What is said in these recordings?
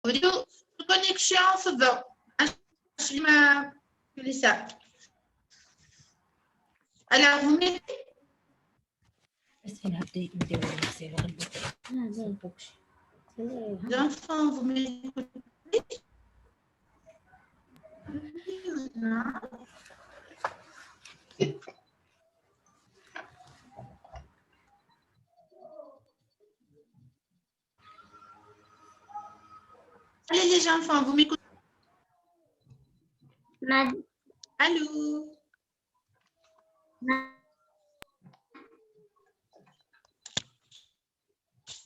audio connexion تفضل عشان ما لسه alors vous mettez les enfants vous m'écoutez allez les enfants vous m'écoutez allô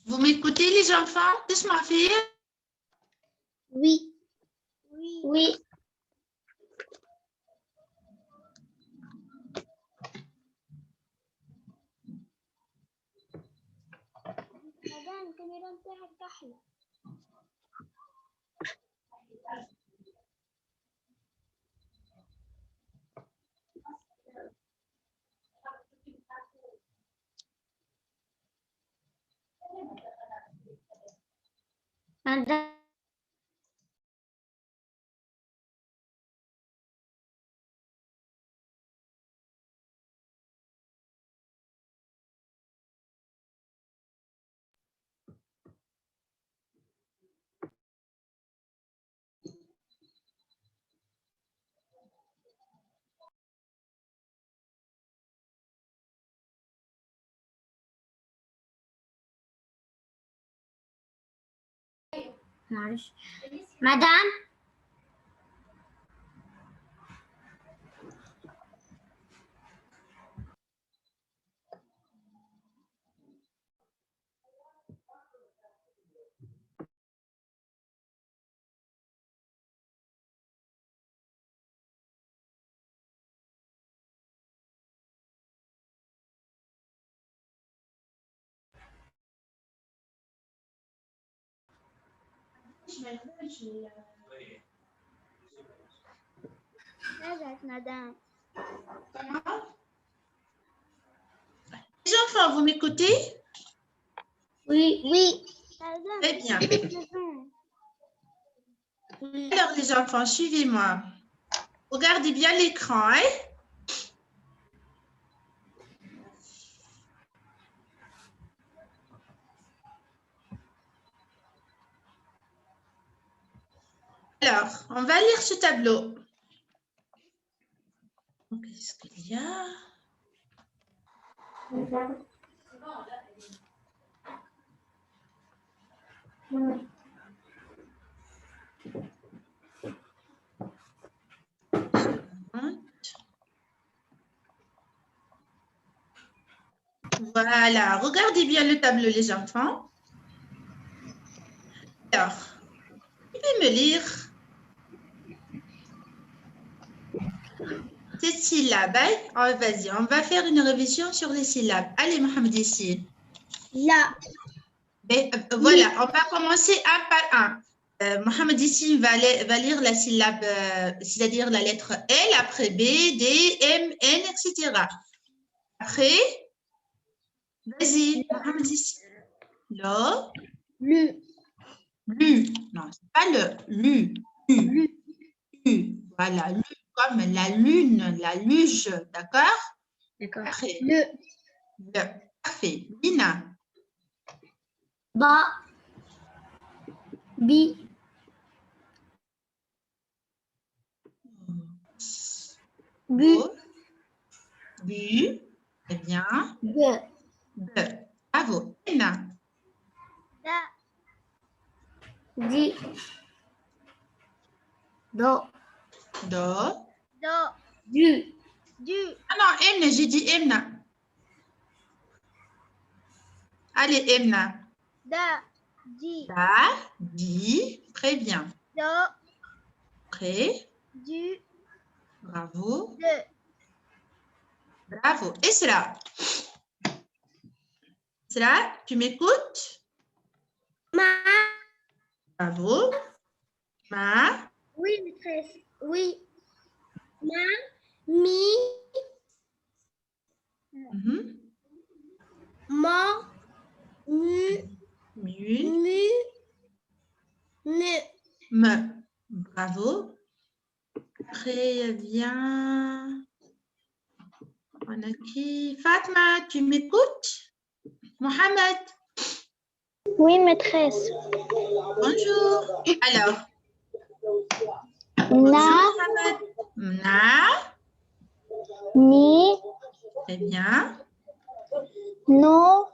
vous m'écoutez les enfants تسمع فيا Oui. Oui. مدام الكاميرا نتاعك كحلة. مدام معلش مدام ماذا مدام les enfants vous m'écoutez Oui. Oui. très bien alors les enfants suivez-moi regardez bien l'écran hein alors on va lire ce tableau qu'est-ce qu'il y a Voilà, regardez bien le tableau, les enfants. Alors, tu peux me lire ces syllabes. Hein? Oh, vas-y, on va faire une révision sur les syllabes. Allez, Mohamed Yassine. Là. Voilà, on va commencer un par un. Mohamed Yassine va lire la syllabe, c'est-à-dire la lettre L, après B, D, M, N, etc. Après, vas-y, Mohamed Yassine. Là. Lu. Lu. Non, c'est pas le lu. Lu. Lu. Voilà, lu comme la lune, la luge, d'accord? D'accord. Après, Le. Parfait. Lina. Ba. Bi. Bu. Bu. Très bien. De. Bravo. Lina. Da. Di. Do. Do. Do. Du. Du. Ah non, Emna, j'ai dit Emna. Allez, Emna. Da. Di. Da. Di. Très bien. Do. Après. Du. Bravo. De. Bravo. Et cela? Cela, tu m'écoutes? Ma. Bravo. Ma. Oui, maîtresse. Oui. Ma. Mi. Ma. Mu. Mu. Mu. Ne. M. Bravo. Très bien. On a qui? Fatma, tu m'écoutes? Mohamed, Oui, maîtresse. bonjour. Alors, Na, bonjour Mohamed. Na, ni, très bien. no,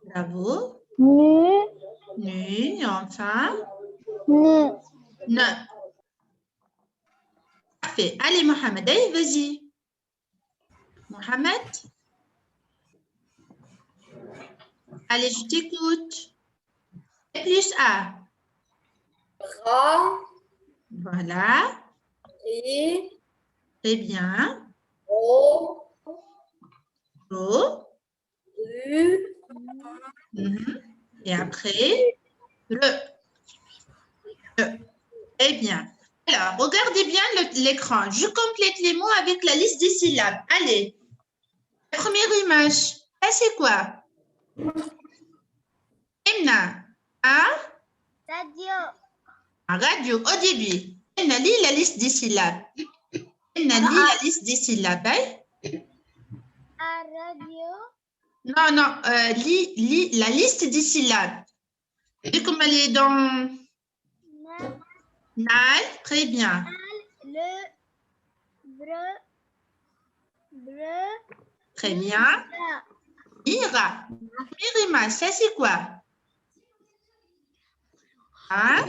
Bravo. nu, Nu, et enfin, ne. ne. Parfait. Allez, Mohamed, allez, vas-y. Mohamed, allez, je t'écoute. Plus A. Ra, Voilà. Ré, Très bien. Ro, Ro. Ru, Mhm. Et après, le. Très bien. Alors, regardez bien l'écran. Je complète les mots avec la liste des syllabes. Allez. La première image. Ça, c'est quoi? Emna. Radio. Un radio au début. Emna, lis la liste des syllabes. Emna, lis la liste des syllabes. Hein? A radio. Non, non. Lis la liste des syllabes. Et comme elle est dans Na, Nal, très bien. le, bre, bre, Très bien. la. Mira. Mirima, ça c'est quoi? Hein?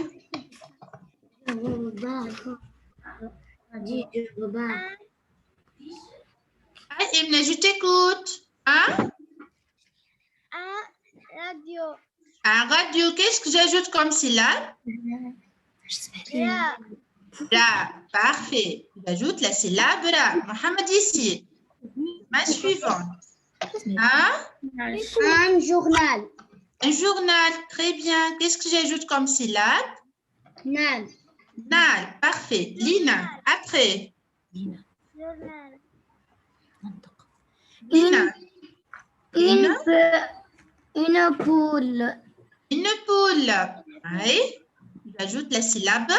Ah, Emna, je t'écoute. Hein? A radio. Un radio, qu'est-ce que j'ajoute comme syllabe? Ra. Ra. Parfait. J'ajoute la syllabe ra. Mohamed ici. Ma suivante. Hein? Un journal. Un journal. Très bien. Qu'est-ce que j'ajoute comme syllabe? Nal. Nal. Parfait. Lina. Après. Journal. Lina. Une poule. Une poule. Oui. J'ajoute la syllabe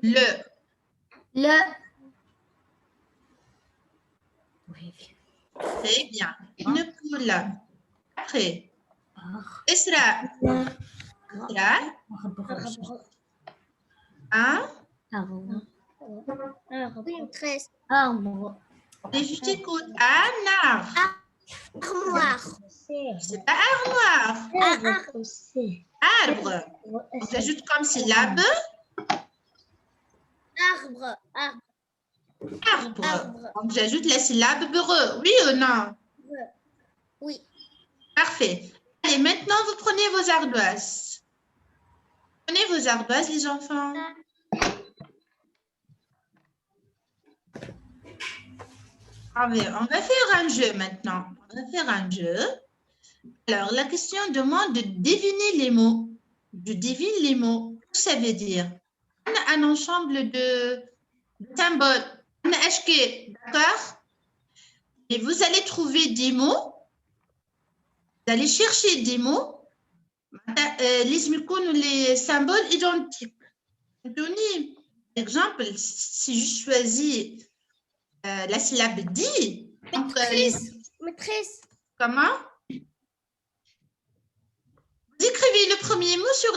le. Le. Très bien. Une poule. Après. Isra. Isra. Hein? Arbre. Et je t'écoute. Un arbre. Armoire. C'est pas armoire. Arbre. On s'ajoute comme syllabe Arbre. arbre. Donc j'ajoute la syllabe bre. Oui ou non? Oui. Parfait. Allez, maintenant vous prenez vos ardoises. Prenez vos ardoises, les enfants. On va faire un jeu maintenant. On va faire un jeu. Alors, la question demande de deviner les mots. Je devine les mots. Qu'est-ce que ça veut dire? On a un ensemble de symboles. On a HK, d'accord? Et vous allez trouver des mots. Vous allez chercher des mots. Les symboles identiques. Donnez, par exemple, si je choisis la syllabe di. Maîtresse. Comment? Vous écrivez le premier mot sur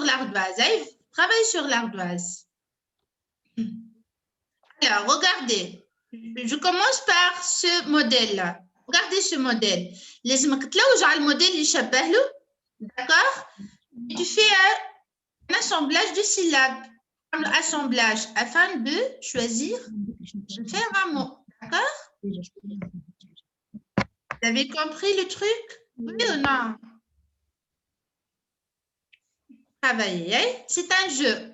l'ardoise. Hein? Travaillez sur l'ardoise. Alors, regardez. Je commence par ce modèle-là. Regardez ce modèle. Les le modèle, il s'appelle. D'accord? Et tu fais un assemblage de syllabes. Un assemblage afin de choisir, de faire un mot. D'accord? Vous avez compris le truc? Oui ou non? Travailler, hein? C'est un jeu.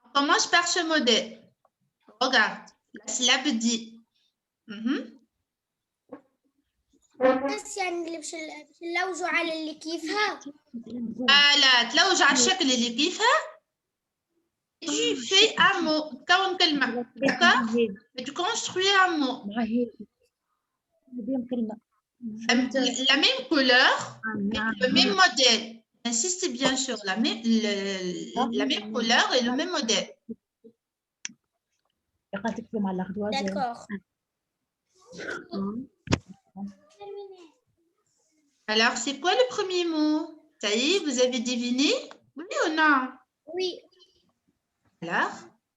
On commence par ce modèle. Regarde, la syllabe dit. بس يعني اللي اللوز على اللي كيفها. Voilà, تلوج على الشكل اللي كيفها. tu fais un mot. D'accord? Et tu construis un mot. La même couleur, le même modèle. Insistez bien sur la même couleur et le même modèle. D'accord. Alors, c'est quoi le premier mot? Ça y est, vous avez deviné? Oui ou non? Oui. Alors,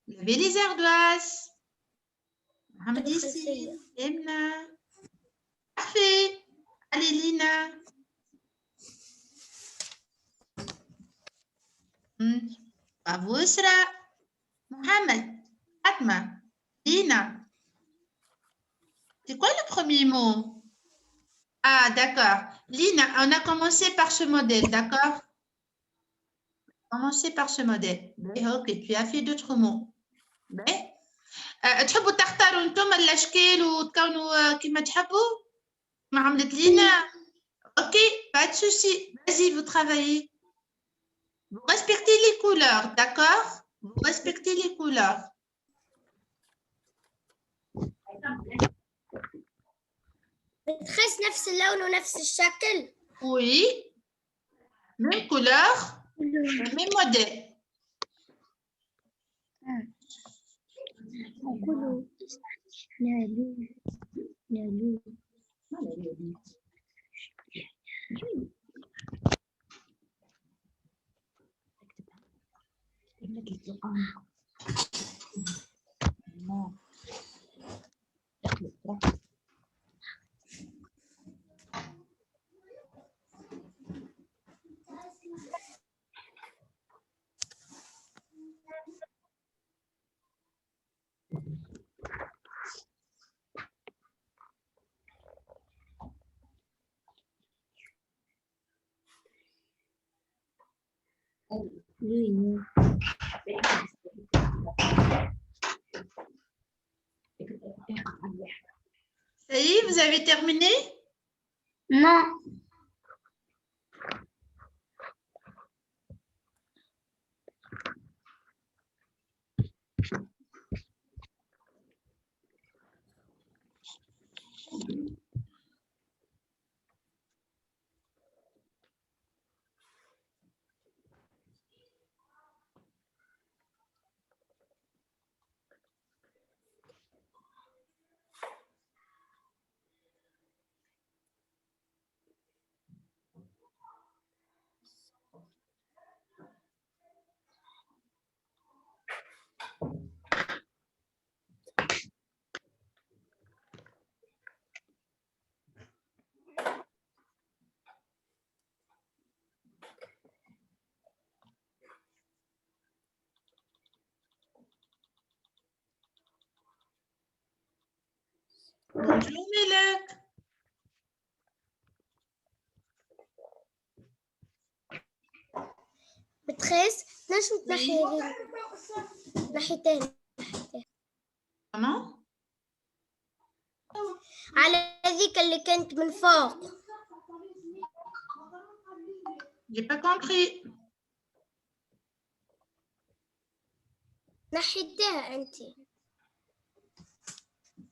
levez les ardoises. Mohamed تدخل ici, فيا. Emna. Parfait. Allez, Lina. Bravo, Isra. Mohamed, Fatma, Lina. C'est quoi le premier mot? Ah, d'accord. Lina, on a commencé par ce modèle, d'accord? Commencez par ce modèle. Ok, tu as fait d'autres mots. تحبوا تختاروا انتم الاشكال وتكونوا كما تحبوا ما عملت لينا. Ok, pas de souci. Vas-y, vous travaillez. Vous respectez les couleurs, d'accord? Vous respectez les couleurs. بتخس نفس اللون ونفس الشكل. Oui. Même couleur, même modèle. Ça y est, vous avez terminé? Non. Bonjour, Mélek. بتخس ليش تنحي ناحيتين Comment? على ذيك اللي كنت من فوق. J'ai pas compris. نحيتيها أنت.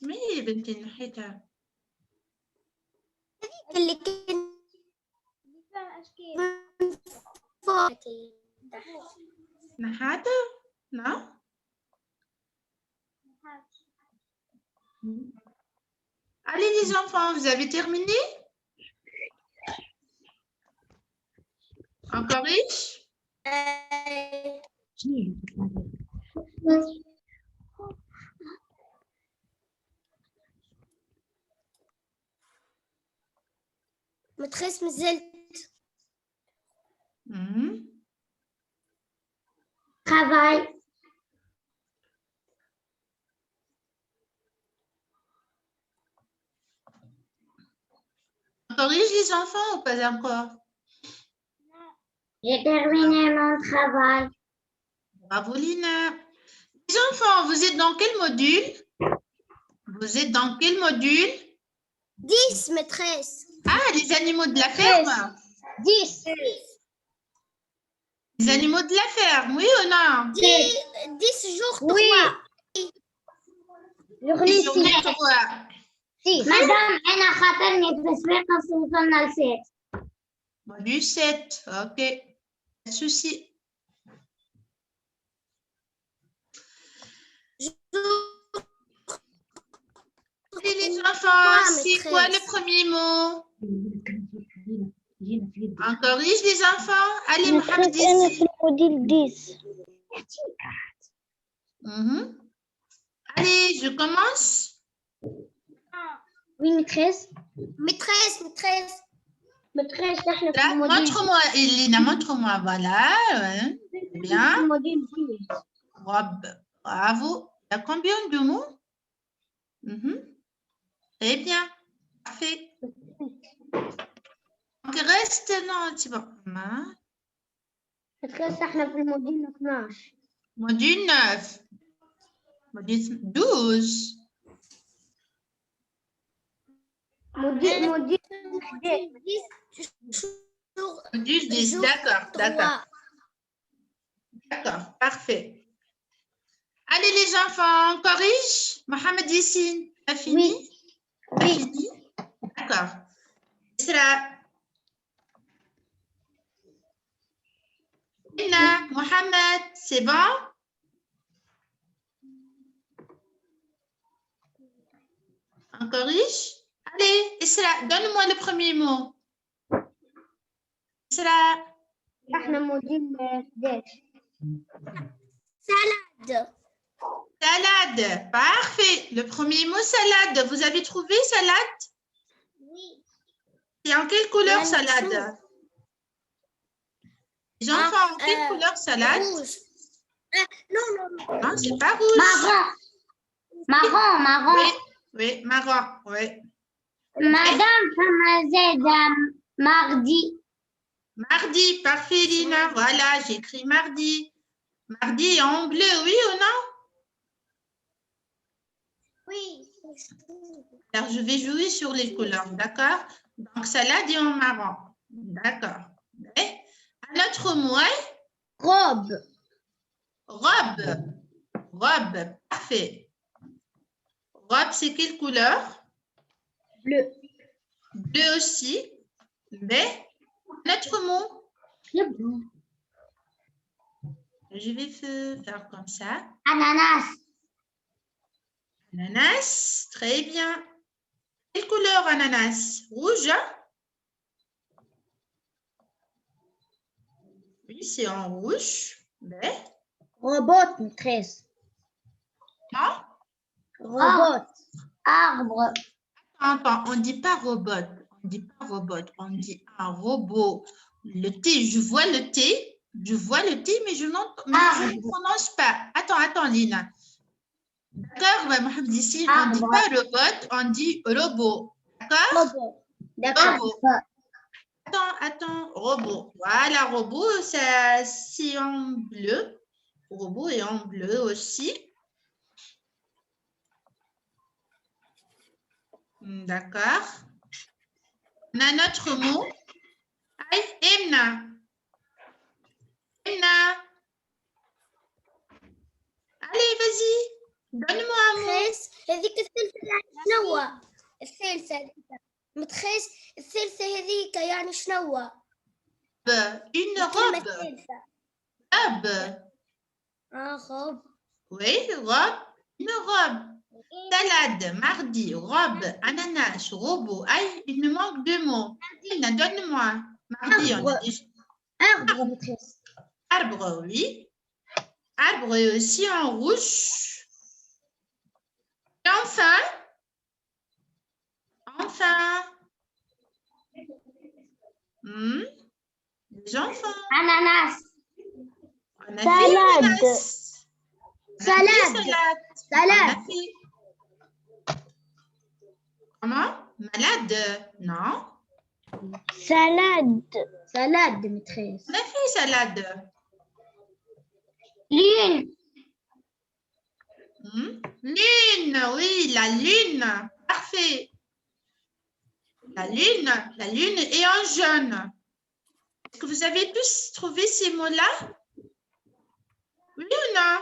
مين بنتي نحيتها؟ هذيك اللي كنت من فوق. نحاتها؟ Non? Allez les enfants, vous avez terminé? Encore riche? متخس مازلت. Travail. Corrige les enfants ou pas encore? J'ai terminé mon travail. Bravo Lina. Les enfants, vous êtes dans quel module? Vous êtes dans quel module? 10, maîtresse. Ah, les animaux de la ferme? 10. Les animaux de la ferme, oui ou non? 10 jours, Oui. 3. Les journées 3. 6. مدام أنا خاطرني التسويق وصلنا ل7. Module 7. OK. Pas de souci. Et les enfants, c'est quoi le premier mot? On corrige les enfants. Allez, Mohamed ici. الموديل 10. Allez, je commence. Oui, maîtresse. Maîtresse. نحن في الموديل Montre-moi, Elina, montre-moi. Voilà. Ouais. Bien. الموديل 10. Robe. Bravo. Il y a combien de mots? Très bien. Parfait. Donc, reste, non, c'est bon. maîtresse احنا في الموديل 12. Module 9. Module 12. موديل 11. Module 10. D'accord, d'accord. D'accord, parfait. Allez, les enfants, on corrige. Mohamed Yassine, t'as fini? T'as fini? D'accord. Isra. Inna, Mohamed, c'est bon? On corrige? Allez, Isra, donne-moi le premier mot. Isra. احنا موديل 11. salade. Salade, parfait. Le premier mot, salade. Vous avez trouvé salade? Oui. C'est en quelle couleur salade? Les enfants, en quelle couleur salade? Rouge. Non. Non, c'est pas rouge. Marron. Oui, marron, oui. Madame Famazeda, mardi. Mardi, parfait, Lina. Voilà, j'écris mardi. Mardi en bleu, oui ou non? Oui. Alors, je vais jouer sur les couleurs, d'accord? Donc, salade et en marron. D'accord. Un autre mot, hein? Robe. Robe, parfait. Robe, c'est quelle couleur? Bleu. Bleu aussi. Mais, un autre mot? Je vais faire comme ça. Ananas. Ananas, très bien. Quelle couleur ananas? Rouge? Oui, c'est en rouge. Mais, Robot, maîtresse. non? Robot. Arbre. Attends, on ne dit pas robot. On dit pas robot, on dit un robot. Le T, je vois le T, mais je ne prononce pas. Attends, Lina. D'accord, Mohamed ici, on ne dit pas robot, on dit robot. D'accord? Robot. D'accord. Attends, robot. Voilà, robot, c'est en bleu. Robot est en bleu aussi. D'accord. On a un autre mot. Emna. Allez, vas-y. Donne-moi un mot. هذيك الثلثة يعني شنو؟ الثلثة متخيس الثلثة هذيك يعني شنو؟ Une robe. Robe. robe. Oui, robe. Une robe. Salade, mardi, robe, ananas, robot. Aïe, il me manque 2 mots. Donne-moi. Mardi, on a déjà. Arbre, maîtresse. Arbre, oui. Arbre est aussi en rouge. Et enfin. Les enfants. Ananas. On a fait ananas. Salade. Comment? Malade? Non. Salade, maîtresse. On a fait salade. Lune. Lune, oui, la lune. Parfait. La lune est en jaune. Est-ce que vous avez tous trouvé ces mots-là? Oui ou non?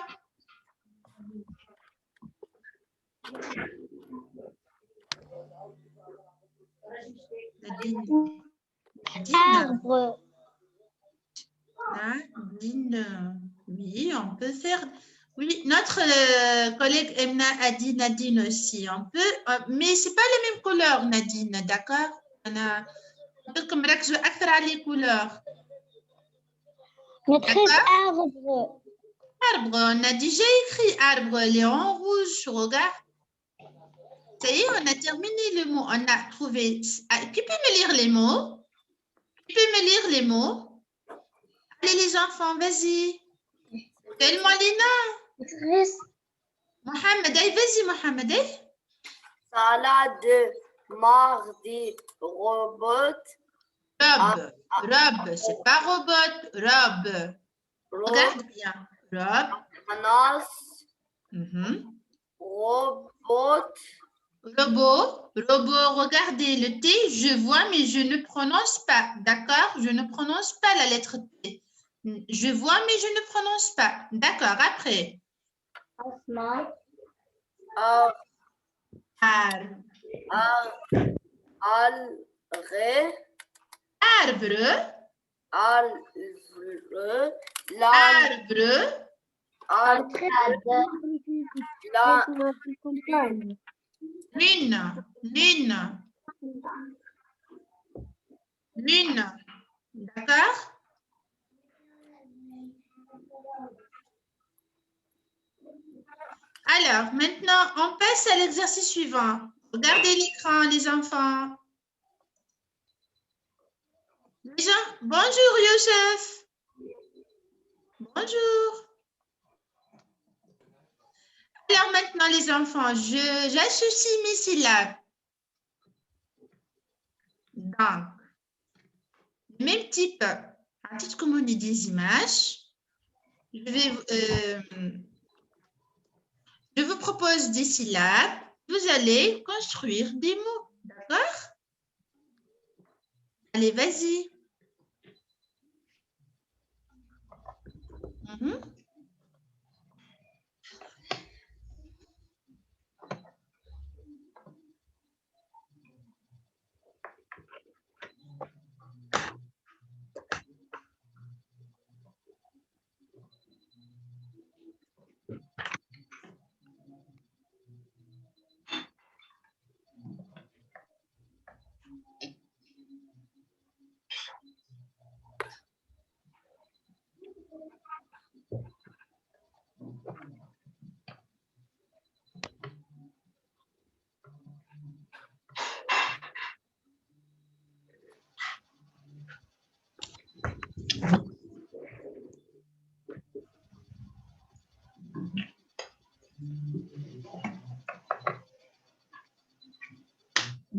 Nadine. Arbre. Nadine. Oui, on peut faire. Oui, notre collègue Emna a dit Nadine aussi. On peut, mais ce n'est pas les mêmes couleurs, Nadine, d'accord? On peut comme les couleurs. Maîtresse, arbre. Arbre, on a déjà écrit arbre, il est en rouge, regarde. Ça y est, on a terminé le mot. On a trouvé. Qui peut me lire les mots? Qui peut me lire les mots? Allez, les enfants, vas-y. Tellement Lina. Maîtresse. Mohamed, vas-y, Mohamed. Salade, mardi, robot. Robe, c'est pas robot, robe. Regarde bien. Robe. Ananas, robot. Robot, regardez le T, je vois, mais je ne prononce pas. D'accord? Je ne prononce pas la lettre T. Je vois, mais je ne prononce pas. D'accord, après. Asma. Arbre. Lune. D'accord? Alors, maintenant, on passe à l'exercice suivant. Regardez l'écran, les enfants. Bonjour, Youssef. Bonjour. Alors maintenant, les enfants, j'associe mes syllabes. Donc, même type, à titre commun des images, je vous propose des syllabes. Vous allez construire des mots. D'accord? Allez, vas-y.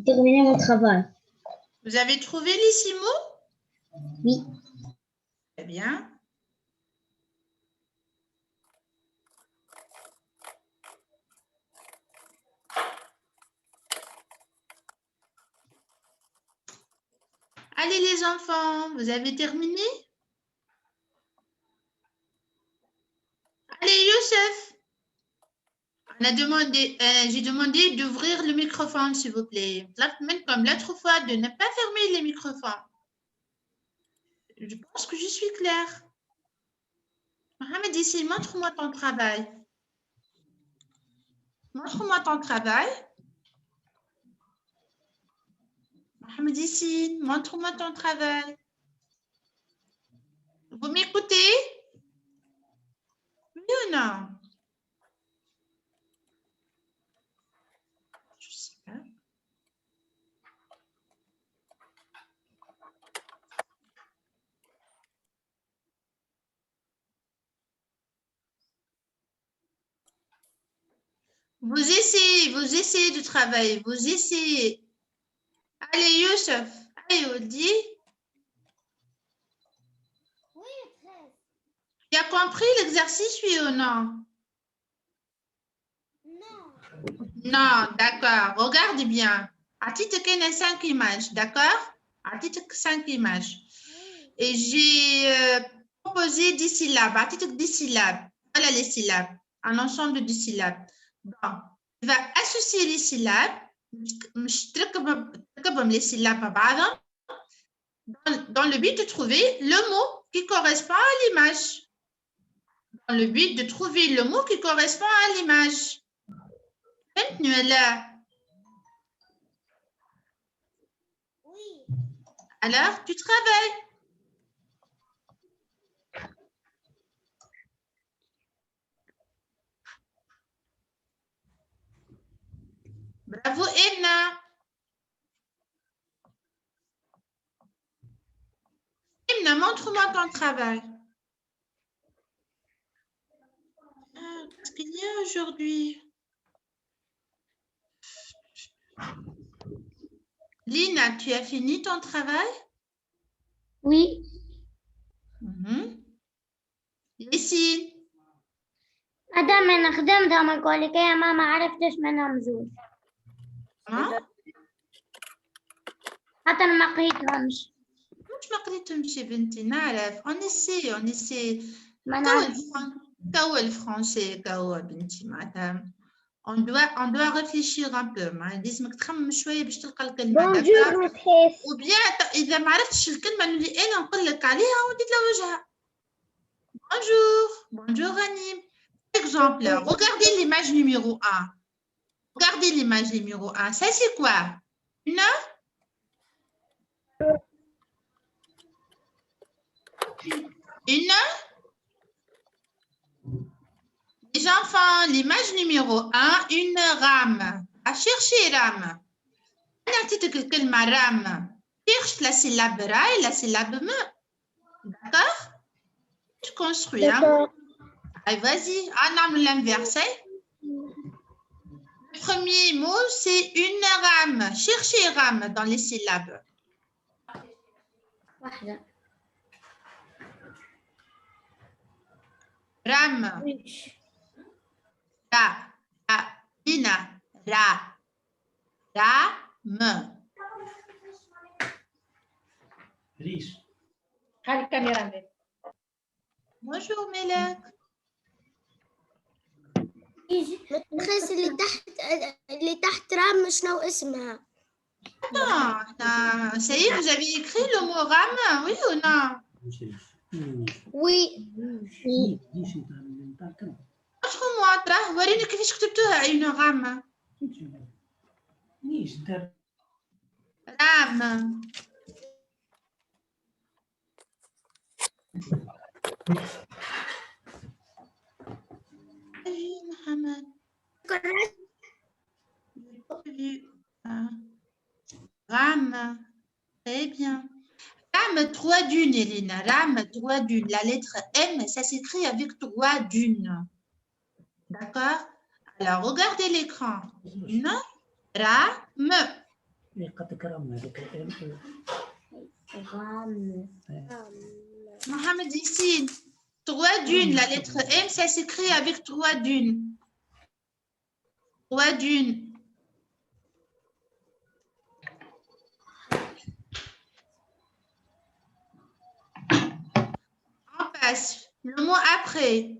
Terminer mon travail. Vous avez trouvé les 6 mots? Oui. Très bien. Allez les enfants, vous avez terminé? Allez Youssef. J'ai demandé d'ouvrir le microphone s'il vous plaît. Même comme l'autre fois, de ne pas fermer les microphones. Je pense que je suis claire. Mohamed, ici, montre-moi ton travail. Montre-moi ton travail. Mohamed, ici, montre-moi ton travail. Vous m'écoutez? Oui ou non? Je ne sais pas. Vous essayez de travailler, vous essayez. Allez, Youssef, allez, Odi. Oui, maîtresse. Tu as compris l'exercice, oui ou non? Non. Non, d'accord. Regarde bien. À titre qu'il y a 5 images, d'accord? À titre que 5 images. Oui. et j'ai proposé 10 syllabes. Article 10 syllabes. Voilà les syllabes. Un ensemble de 10 syllabes. Bon, tu vas associer les syllabes. Les syllabes dans le but de trouver le mot qui correspond à l'image. Dans le but de trouver le mot qui correspond à l'image. Oui. Alors, tu travailles. Bravo, Emna. Emna, montre-moi ton travail. Qu'est-ce qu'il y a aujourd'hui? Lina, tu as fini ton travail? Oui. Ici. أدام أنا خدمتها ما نقول لك يا ماما عرفتش منهم زوج حتى أنا ما قريتهمش مش ما قريتهمش يا بنتي نعرف on essaie ما نعرف كوا الفرنسي كوا بنتي معناتها on doit réfléchir un peu معناتها لازمك تخمم شويه باش تلقى الكلمه بونجور متحيس وبيان اذا ما عرفتش الكلمه اللي انا نقول لك عليها ودي تلوجها bonjour Annie. Exemple, regardez l'image numéro 1. Regardez l'image numéro 1. Ça, c'est quoi? Une Les enfants, l'image numéro 1, une rame. À chercher rame. Rame. Cherche la syllabe ra et la syllabe me. D'accord? Tu construis un mot. Allez, vas-y. On a l'inverse. Le premier mot, c'est une rame. Cherchez rame dans les syllabes. Rame. Ra. Lina. Rame. Bonjour Melek. متخيس اللي تحت رام شنو اسمها؟ Non, ça y est, vous avez écrit le mot rame, oui ou non? Oui. Montre-moi, وريني كيفاش كتبتوها une rame. Rame. Mohamed. Rame. Très bien. Rame 3 dunes, Elena. Rame 3 dunes. La lettre M, ça s'écrit avec 3 dunes. D'accord? Alors, regardez l'écran. Une, rame. Mohamed, ici. 3 dunes. La lettre M, ça s'écrit avec 3 dunes. 3 dunes. On passe. Le mot après.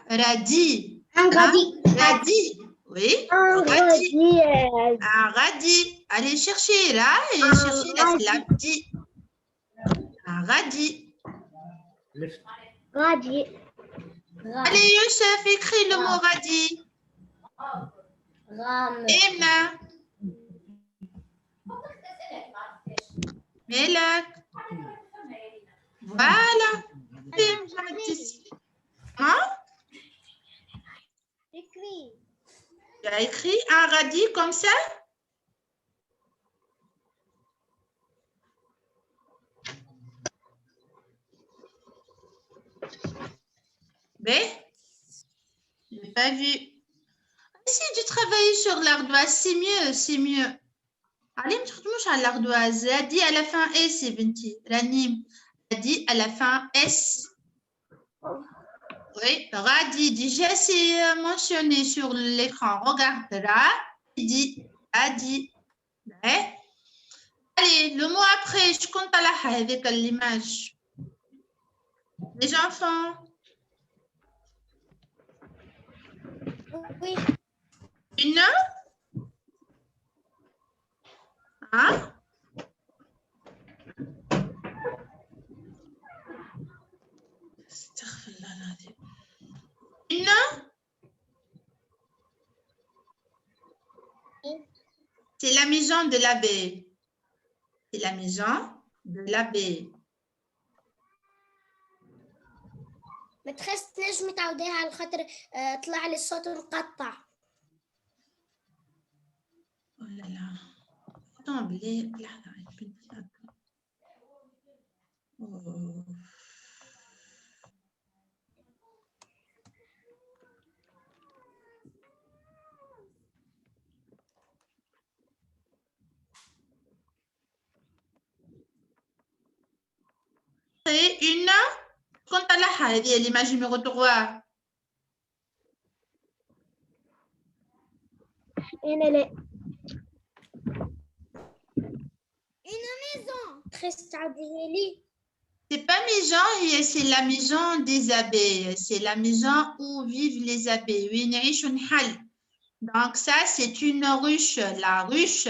Radis. Un radis. Radis. Oui. Un radis. Un radis. Allez chercher là et chercher la syllabe di. Un radis. Radis. Allez Youssef, écris le mot radis. Emna. Melek. Voilà. Hein? Écrit. Tu as écrit un radis comme ça? Mais, je n'ai pas vu. Essaye de travailler sur l'ardoise, c'est mieux, c'est mieux. Allez, me تخدموش على l'ardoise. Radis à la fin S, بنتي. Ranim. Radis à la fin S. Oui, radis, déjà c'est mentionné sur l'écran. Regarde, radis, radis. Ouais. Allez, le mot après, je compte à la avec l'image. Les enfants. Oui. Une. Hein? Une. C'est la maison de l'abbé. C'est la maison de l'abbé. متخيل تنجمي تعاوديها على خاطر طلع لي الصوت مقطع. Oh là là. Attends, لحظة. Oh. C'est une. Compte à la l'image numéro 3. Une maison. تخيل تعاوديها لي. C'est pas maison, c'est la maison des abeilles. C'est la maison où vivent les abeilles. Oui, donc ça, c'est une ruche. La ruche.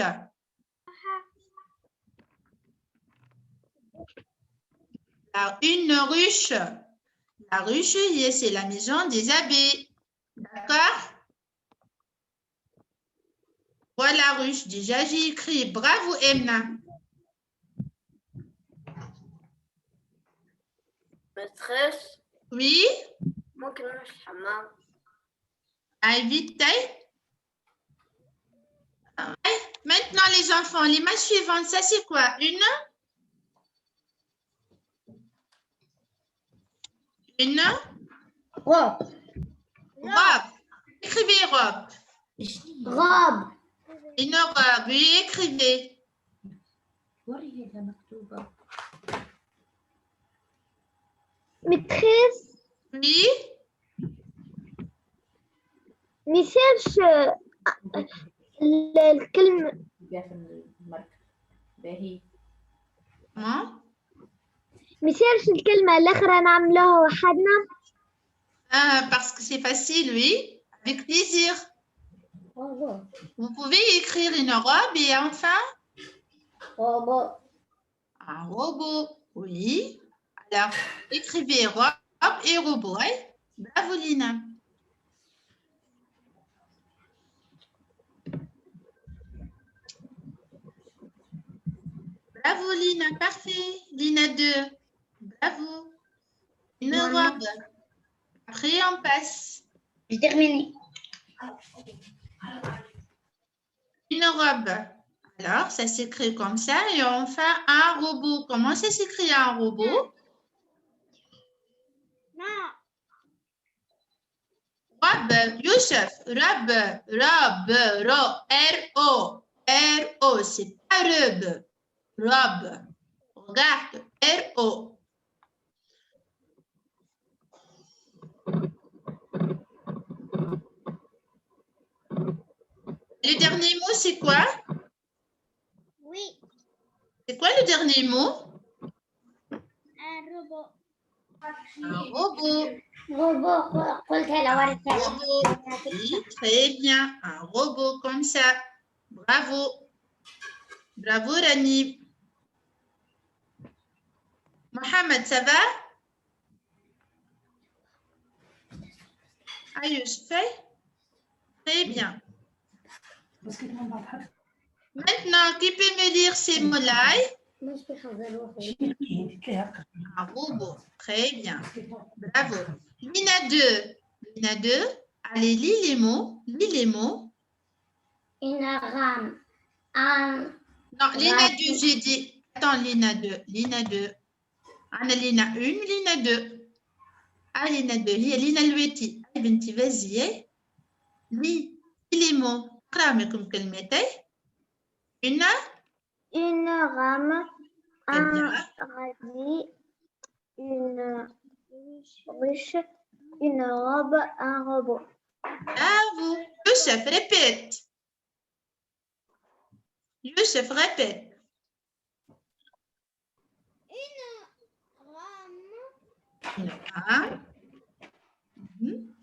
Une ruche. La ruche, c'est la maison des abeilles. D'accord? Voilà, ruche. Déjà, j'ai écrit. Bravo, Emna. Maîtresse, Oui? ممكن نروح الحمام. Vite. Maintenant, les enfants, l'image suivante, ça, c'est quoi? Une? Une? Robe. Robe. Écrivez robe. Robe. Une robe. Oui, écrivez. Maîtresse. Oui? نسيرش الكلمة. نسيرش الكلمة الأخرى نعملوها وحدنا. Parce que c'est facile, oui. Avec plaisir. Vous pouvez écrire une robe et enfin? Robot. Un robot. Oui. Alors, écrivez robe et robot. Hein? Bravo, Lina. Bravo, Lina. Parfait. Lina 2. Bravo. Une robe. Après, on passe. J'ai terminé. Une robe. Alors, ça s'écrit comme ça et on fait un robot. Comment ça s'écrit un robot? Non. Robe, Youssef. Robe, R-O. R-O, c'est pas robe. Robe. Regarde, R-O. Le dernier mot, c'est quoi? Oui. C'est quoi le dernier mot? Un robot. Un robot. Robot. قلتها لورا. Robot. Oui, très bien. Un robot comme ça. Bravo. Bravo, Rani. Mohamed, ça va? Youssef? Très bien. Maintenant, qui peut me lire ces mots-là? Un robot. Très bien. Bravo. Lina 2. Lina 2. Allez, lis les mots. Lis les mots. Une rame. Un. Non, Lina 2, j'ai dit. Attends, Lina 2. Lina 2. Anna Lina 1, Lina 2. Ah, Lina 2. Hier, Lina Loueti. Binti, vas-y. Lis les mots. Kramikum kelmetay. Une rame. Très Un bien. radis. Une ruche. Une robe. Un robot. Bravo. Youssef, répète. Youssef, répète. Hein? Mhm.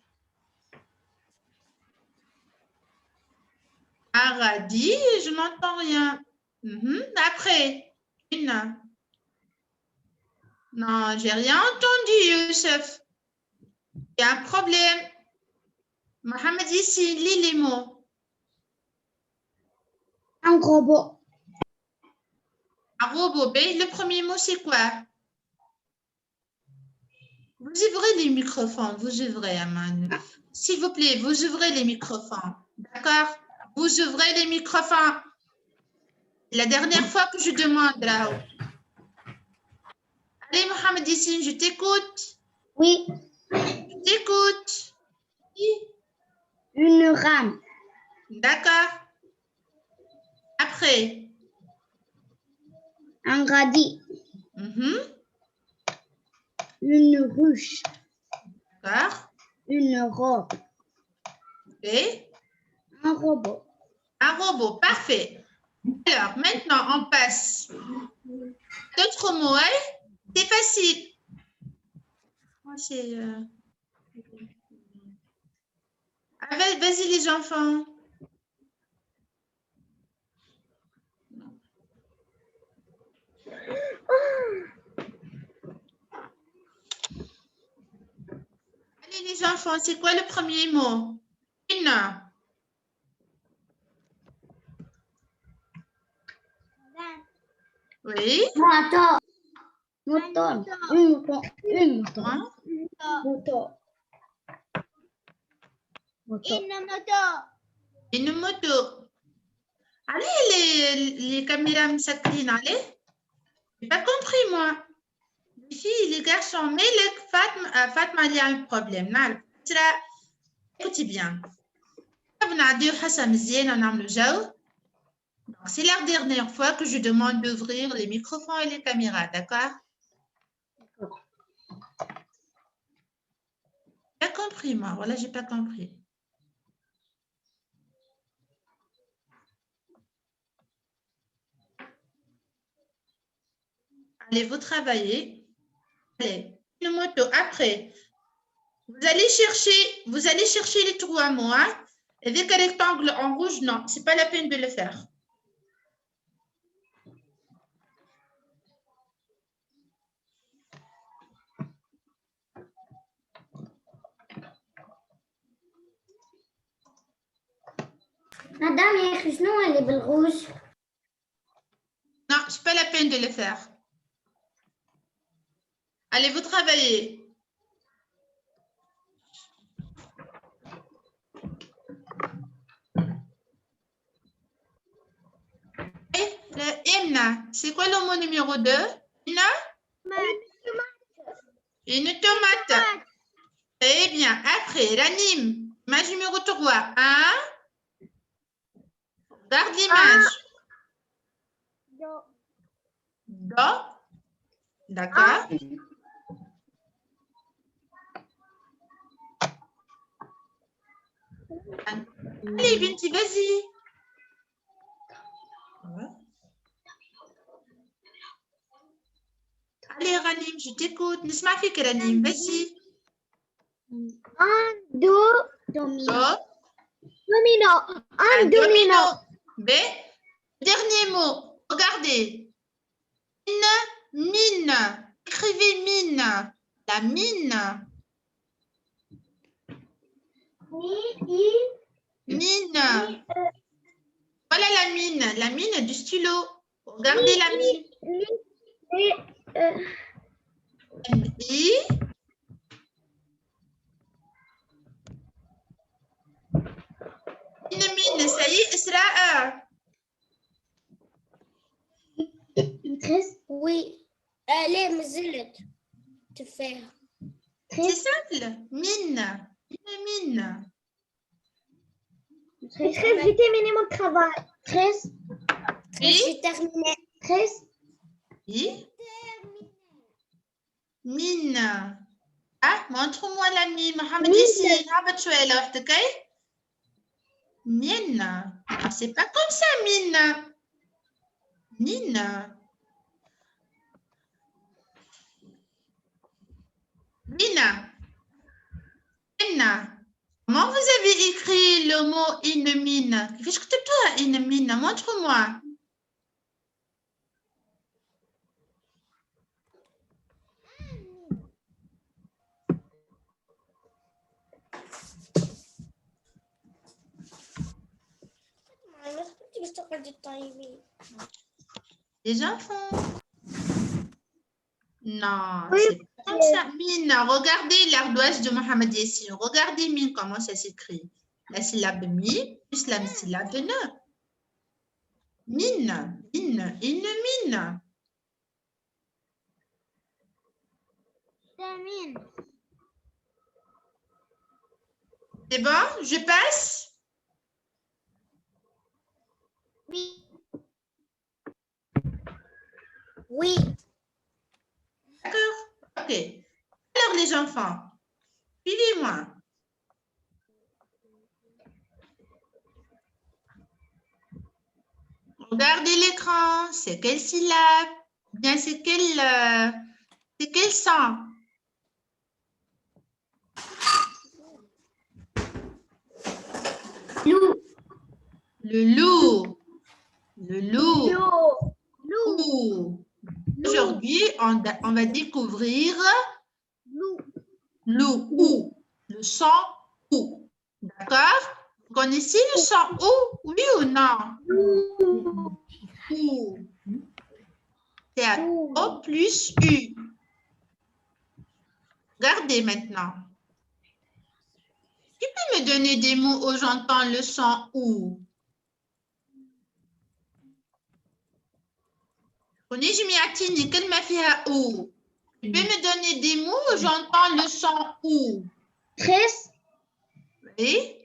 Aradi, je n'entends rien. Mhm. Après, une. Non, j'ai rien entendu, Youssef. Il y a un problème. Mohamed, ici, lis les mots. Un robot. Un robot. Le premier mot, c'est quoi? Vous ouvrez les microphones. Vous ouvrez, Aman. S'il vous plaît, vous ouvrez les microphones. D'accord? Vous ouvrez les microphones. La dernière fois que je demande, là. Allez, Mohamed, ici, je t'écoute. Oui. Je t'écoute. Une rame. D'accord. Après. Un radis. Mhm. Une ruche. D'accord. Une robe. Et Un robot. un robot. Parfait. Alors, maintenant, on passe. D'autres mots, hein? C'est facile. Moi, c'est... Vas-y, les enfants. Allez, les enfants, c'est quoi le premier mot? Une. Oui. Moto. Moto. Une moto. Une moto. Hein? Moto. Moto. Une moto. Une moto. Allez, les caméras me s'acclinent, allez. J'ai pas compris, moi. Les filles, les garçons, mais Fatma, il y a un problème. Non, écoutez bien. C'est la dernière fois que je demande d'ouvrir les microphones et les caméras, d'accord? J'ai pas compris, moi. Voilà, j'ai pas compris. Allez, vous travaillez. Allez, une moto. Après, vous allez chercher les trous à moi. Avec un rectangle en rouge, non, c'est pas la peine de le faire. Madame, يا أخي شنو اللي بالغوش؟ Non, c'est pas la peine de le faire. Allez, vous travaillez. Le Imna, c'est quoi le mot numéro 2? Une tomate. Eh bien, après, Ranim, image numéro 3. Regarde l'image. Do. D'accord. Allez, Binti, vas-y. Allez, Ranim, je t'écoute. Nisma fik, Ranim, vas-y. Un, deux, domino. Do. Domino. Un domino. B. Dernier mot. Regardez. Mine. Écrivez mine. La mine. Mine. Voilà la mine du stylo. Regardez la mine. M-I. Une mine, ça y est, Israa. Oui. Allez, مازلت تفاح. C'est simple. Mine. Une mine. J'ai terminé mon travail. Oui. J'ai terminé. Oui. Mine. Ah, montre-moi la mine. Mohamed, ici. Habit شوية لو احتكي. Mine. Ah, c'est pas comme ça, mine. Mine. Lina. Lina. Comment vous avez écrit le mot inmine? Qu'est-ce que tu as inmine? Montre-moi. Les enfants. Non, Oui. c'est pas comme ça. Mine, regardez l'ardoise de Mohamed Yassine. Regardez mine, comment ça s'écrit. La syllabe mi plus la syllabe ne. Mine, mine, une mine. C'est bon? Je passe? Oui. Oui. D'accord? OK. Alors, les enfants, suivez-moi. Regardez l'écran. C'est quelle syllabe? Bien, c'est quel son? Loup. Le loup. Le loup. Loup. Ouh. Aujourd'hui, on va découvrir Loup. le ou, le son ou. D'accord? Vous connaissez le son ou? Oui ou non? Ou. C'est à O plus U. Regardez maintenant. Tu peux me donner des mots où j'entends le son ou? Connais-je quelle m'a fait ou? Tu peux me donner des mots où j'entends le son ou? Tresse. Oui?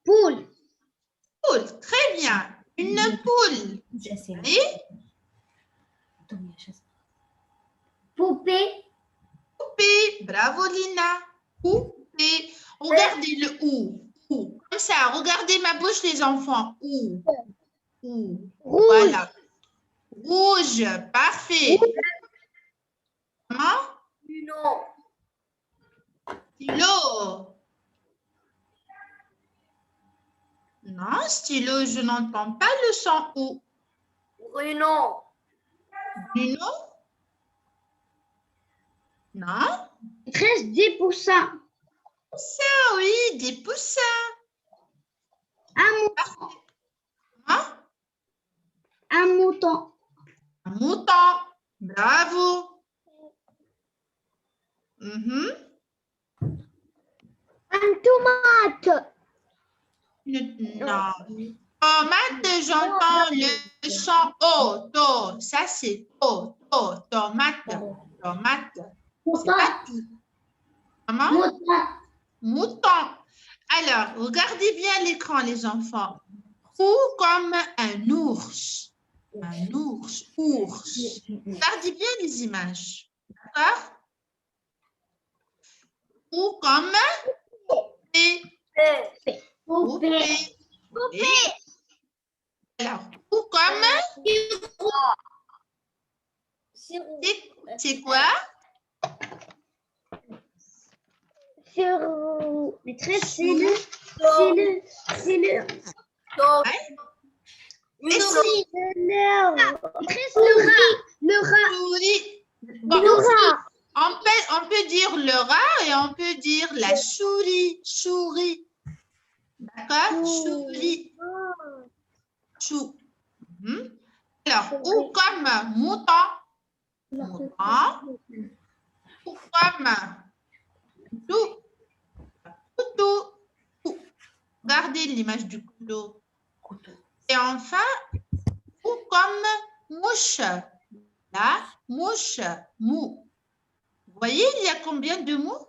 Poule. Poule, très bien. Une poule. Oui? Poupée. Poupée. Bravo, Lina. Poupée. Regardez le ou. Ou. Comme ça, regardez ma bouche, les enfants. Ou. Ou. Rouge. Voilà. Rouge. Parfait. Comment? Non. Stylo. Non, stylo, je n'entends pas le son ou. Bruno. Bruno? Non? Tresse des poussins. Ça, oui, des poussins. Hein? Un mouton. Un mouton. Bravo. Mhm. Un tomate. Non. Tomate, j'entends le son O. To. Ça, c'est O. To. Tomate. Tomate. C'est pas tout. Comment? Mouton. Mouton. Alors, regardez bien l'écran, les enfants. Ou comme un ours. Un ours. Ours. Regardez bien les images. D'accord? Ou comme poupée. Poupée. Poupée. Alors, ou comme, c'est quoi? Maîtresse, c'est le Souris. Maîtresse, le rat. Souris. Bon, Le rat. on peut dire le rat et on peut dire la souris. Souris. D'accord? Souris. Chou. Mhm. Alors, ou comme mouton. Mouton. Ou comme couteau. Couteau. Regardez l'image du couteau. Et enfin, ou comme mouche. La mouche. Mou. Vous voyez, il y a combien de mots?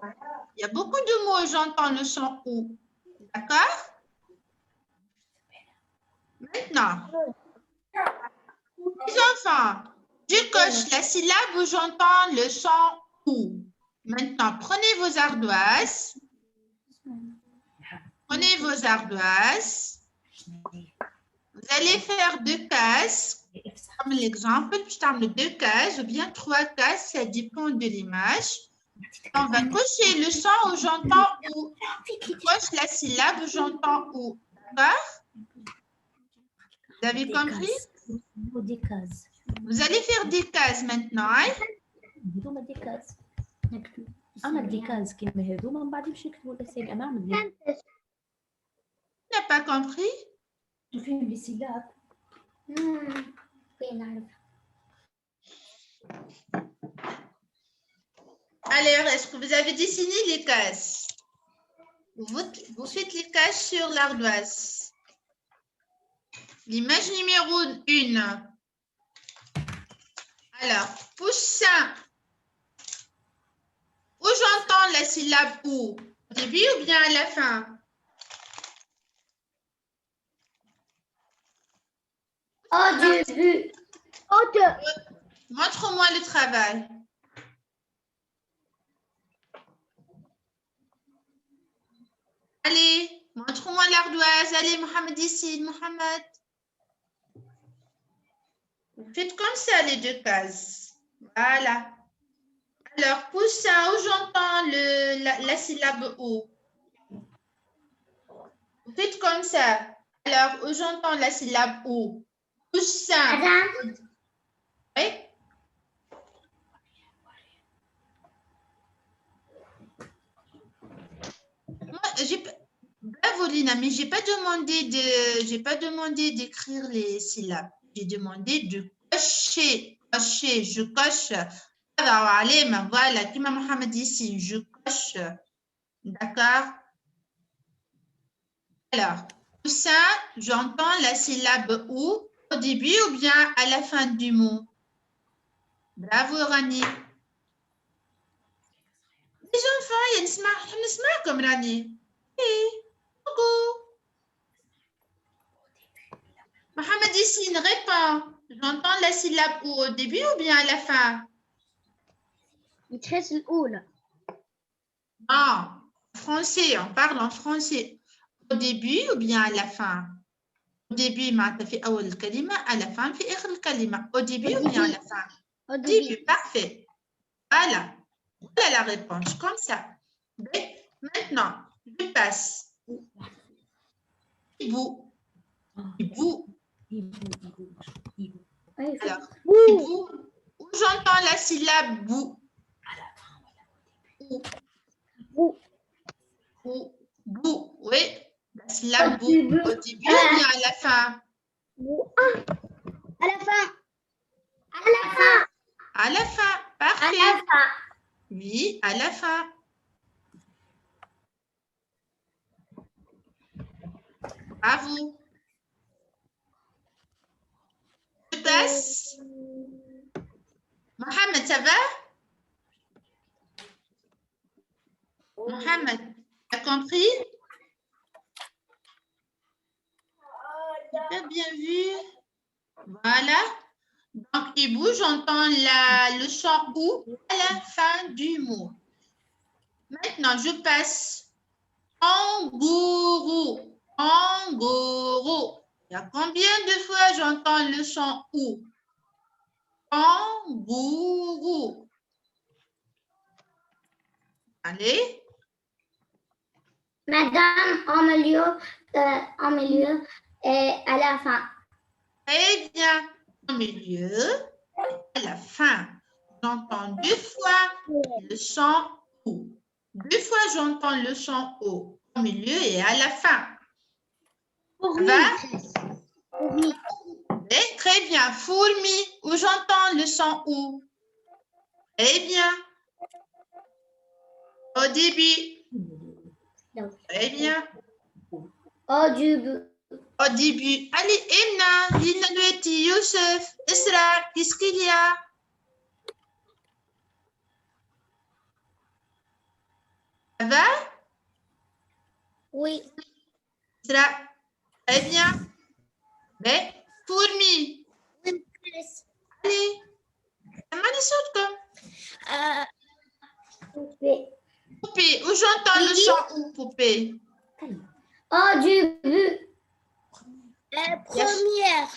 Il y a beaucoup de mots et j'entends le son ou. D'accord? Maintenant, les enfants, je coche la syllabe où j'entends le son ou. Maintenant, prenez vos ardoises. Prenez vos ardoises. Vous allez faire 2 cases. Comme l'exemple, je t'amène 2 cases ou bien 3 cases, ça dépend de l'image. On va cocher le son où j'entends ou. Je coche la syllabe où j'entends ou. D'accord? Vous avez compris? des cases. Vous allez faire des cases maintenant. Hein? هذوما دي كاز نكتب اعمل دي كاز كيما هذوما من بعد باش نكتبوا الاسامي انا نعمل لهم Tu n'as pas compris? فيهم لي سيلاب فين نعرف Alors, est-ce que vous avez dessiné les cases? Vous faites les cases sur l'ardoise. L'image numéro 1. Alors, poussin. Où j'entends la syllabe ou? Au début ou bien à la fin? Au début. Montre-moi le travail. Allez, montre-moi l'ardoise. Allez, Mohamed ici, Mohamed. Vous faites comme ça les deux cases. Voilà. Alors, poussin, où j'entends la syllabe ou? Vous faites comme ça. Alors, où j'entends la syllabe ou? Poussin. Oui. Moi, bravo Lina, mais j'ai pas demandé d'écrire les syllabes. J'ai demandé de cocher. Je coche. Voilà, Kima Mohamed ici, je coche. D'accord? Alors, poussin, j'entends la syllabe ou au début ou bien à la fin du mot. Bravo Rani. Les enfants, il y a une smart comme Rani. Hey, coucou. Mohamed ici, il répond. J'entends la syllabe ou au début ou bien à la fin? متحس الأولى. Non, français, on parle en français. Au début ou bien à la fin? Au début, معناتها في أول الكلمة, à la fin في آخر الكلمة. Au début ou bien à la fin? Au Début, parfait. Voilà. Voilà la réponse, comme ça. Maintenant, je passe. Hibou. Hibou. Alors, hibou. Où j'entends la syllabe bou? Bou. Bou. Oui. La syllabe bou. Au début ou bien à la fin? À la fin. À la fin. À la fin. Parfait. À la fin. Oui, à la fin. Bravo. Je passe. Mohamed, ça va? Mohamed, tu as compris? J'ai bien vu. Voilà. Donc, hibou, j'entends le son ou à la fin du mot. Maintenant, je passe. Kangourou. Kangourou. Il y a combien de fois j'entends le son ou? Kangourou. Allez. Madame, en milieu et à la fin. Très bien. Au milieu, à la fin. J'entends deux fois le son ou. Deux fois, j'entends le son o. Au milieu et à la fin. Va? Très bien. Fourmi, où j'entends le son ou. Très bien. Au début. Très bien. Au début. Au début. Allez, Emna, Lina Loueti, Youssef, Isra, qu'est-ce qu'il y a? Ça va? Oui. Isra, très bien. Mais, fourmi. Allez. Comment صوتكم? Poupée, où j'entends le son ou poupée? Au début. La première.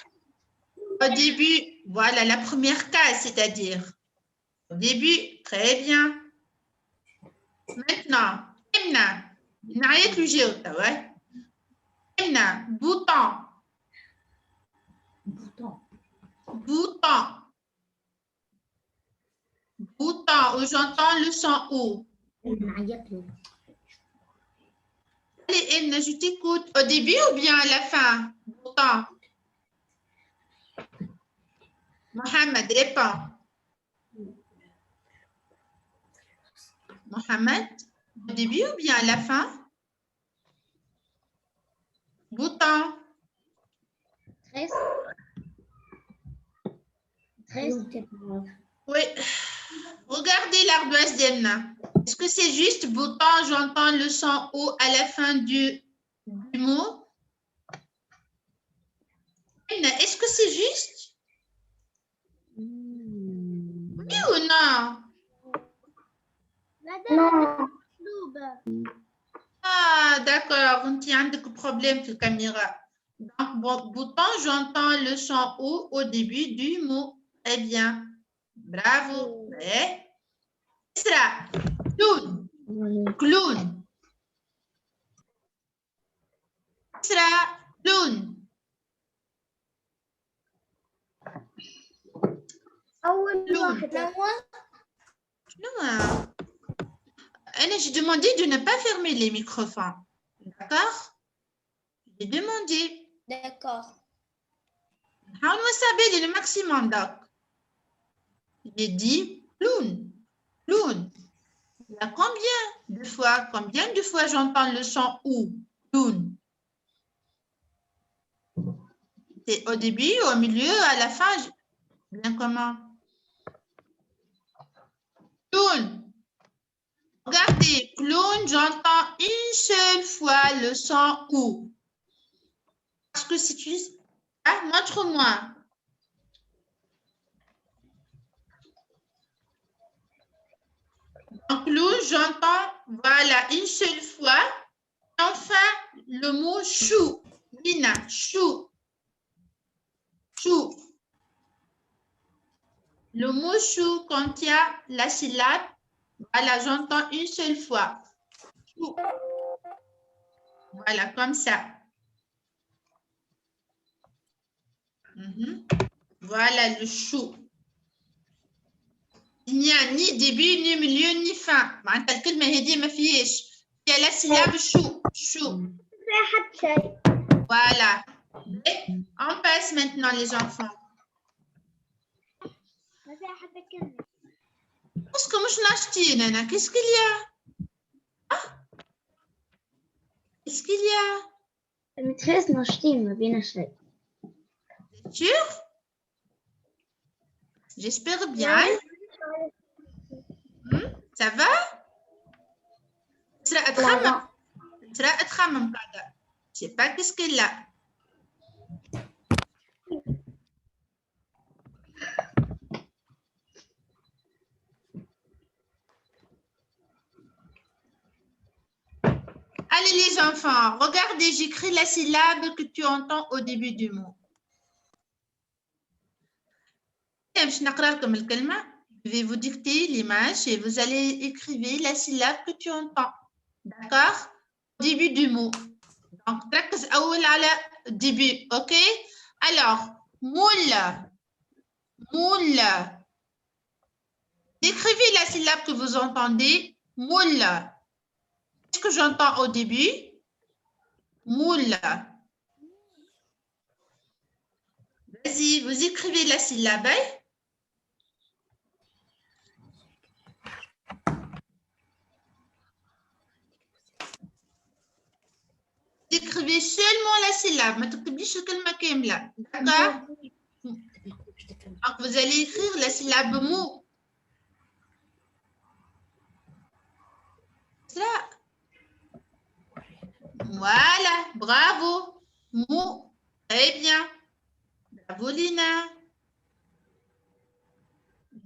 Au début, voilà la première case, c'est-à-dire. Au début, très bien. Maintenant, Emna. Nayet le géota, ouais. Emna, bouton. Bouton. Bouton. Bouton, où j'entends le son O. نعيط له. Allez, Emna, je t'écoute. Au début ou bien à la fin? Bouton. Mohamed, réponds. Mohamed, au début ou bien à la fin? Bouton. 13. Oui. Regardez l'ardoise d'Emna. Est-ce que c'est juste bouton, j'entends le son O à la fin du mot? Emna, est-ce que c'est juste? Oui ou non? Non. Ah, d'accord. On tient un problème sur la caméra. Donc, bon, bouton, j'entends le son O au début du mot. Très bien. Bravo. Ouais. Isra, clown. Clown. Isra, clown. أول واحدة. واحدة. Non. J'ai demandé de ne pas fermer les microphones. D'accord? J'ai demandé. D'accord. On va savoir le maximum. Donc, j'ai dit clown. Clown. Il y a combien de fois j'entends le son ou? Clown. C'est au début, au milieu, à la fin. Bien comment? Clown. Regardez, clown, j'entends une seule fois le son ou. Parce que si tu... Ah, montre-moi. Donc, clown, j'entends, voilà, une seule fois. Enfin, le mot chou. Lina, chou. Chou. Le mot chou contient la syllabe. Voilà, j'entends une seule fois. Chou. Voilà, comme ça. Voilà le chou. Il n'y a ni début, ni milieu, ni fin. Il y a la syllabe chou. Chou. Voilà. Et on passe maintenant les enfants. Qu'est-ce qu'il y a? Qu'est-ce qu'il y a? المتريس ناشطين ما بينا شيء. Sûr? J'espère bien. Ça va? Je sais pas qu'est-ce qu'il a. Allez les enfants, regardez, j'écris la syllabe que tu entends au début du mot. Je vais vous dicter l'image et vous allez écrire la syllabe que tu entends. D'accord? Au début du mot. Donc, début, ok? Alors, moule. Moule. Décrivez la syllabe que vous entendez. Moule. Qu'est-ce que j'entends au début? Moule. Vas-y, vous écrivez la syllabe. Écrivez seulement la syllabe. D'accord? Donc, vous allez écrire la syllabe mou. Voilà, bravo. Mou. Très bien. Bravo, Lina.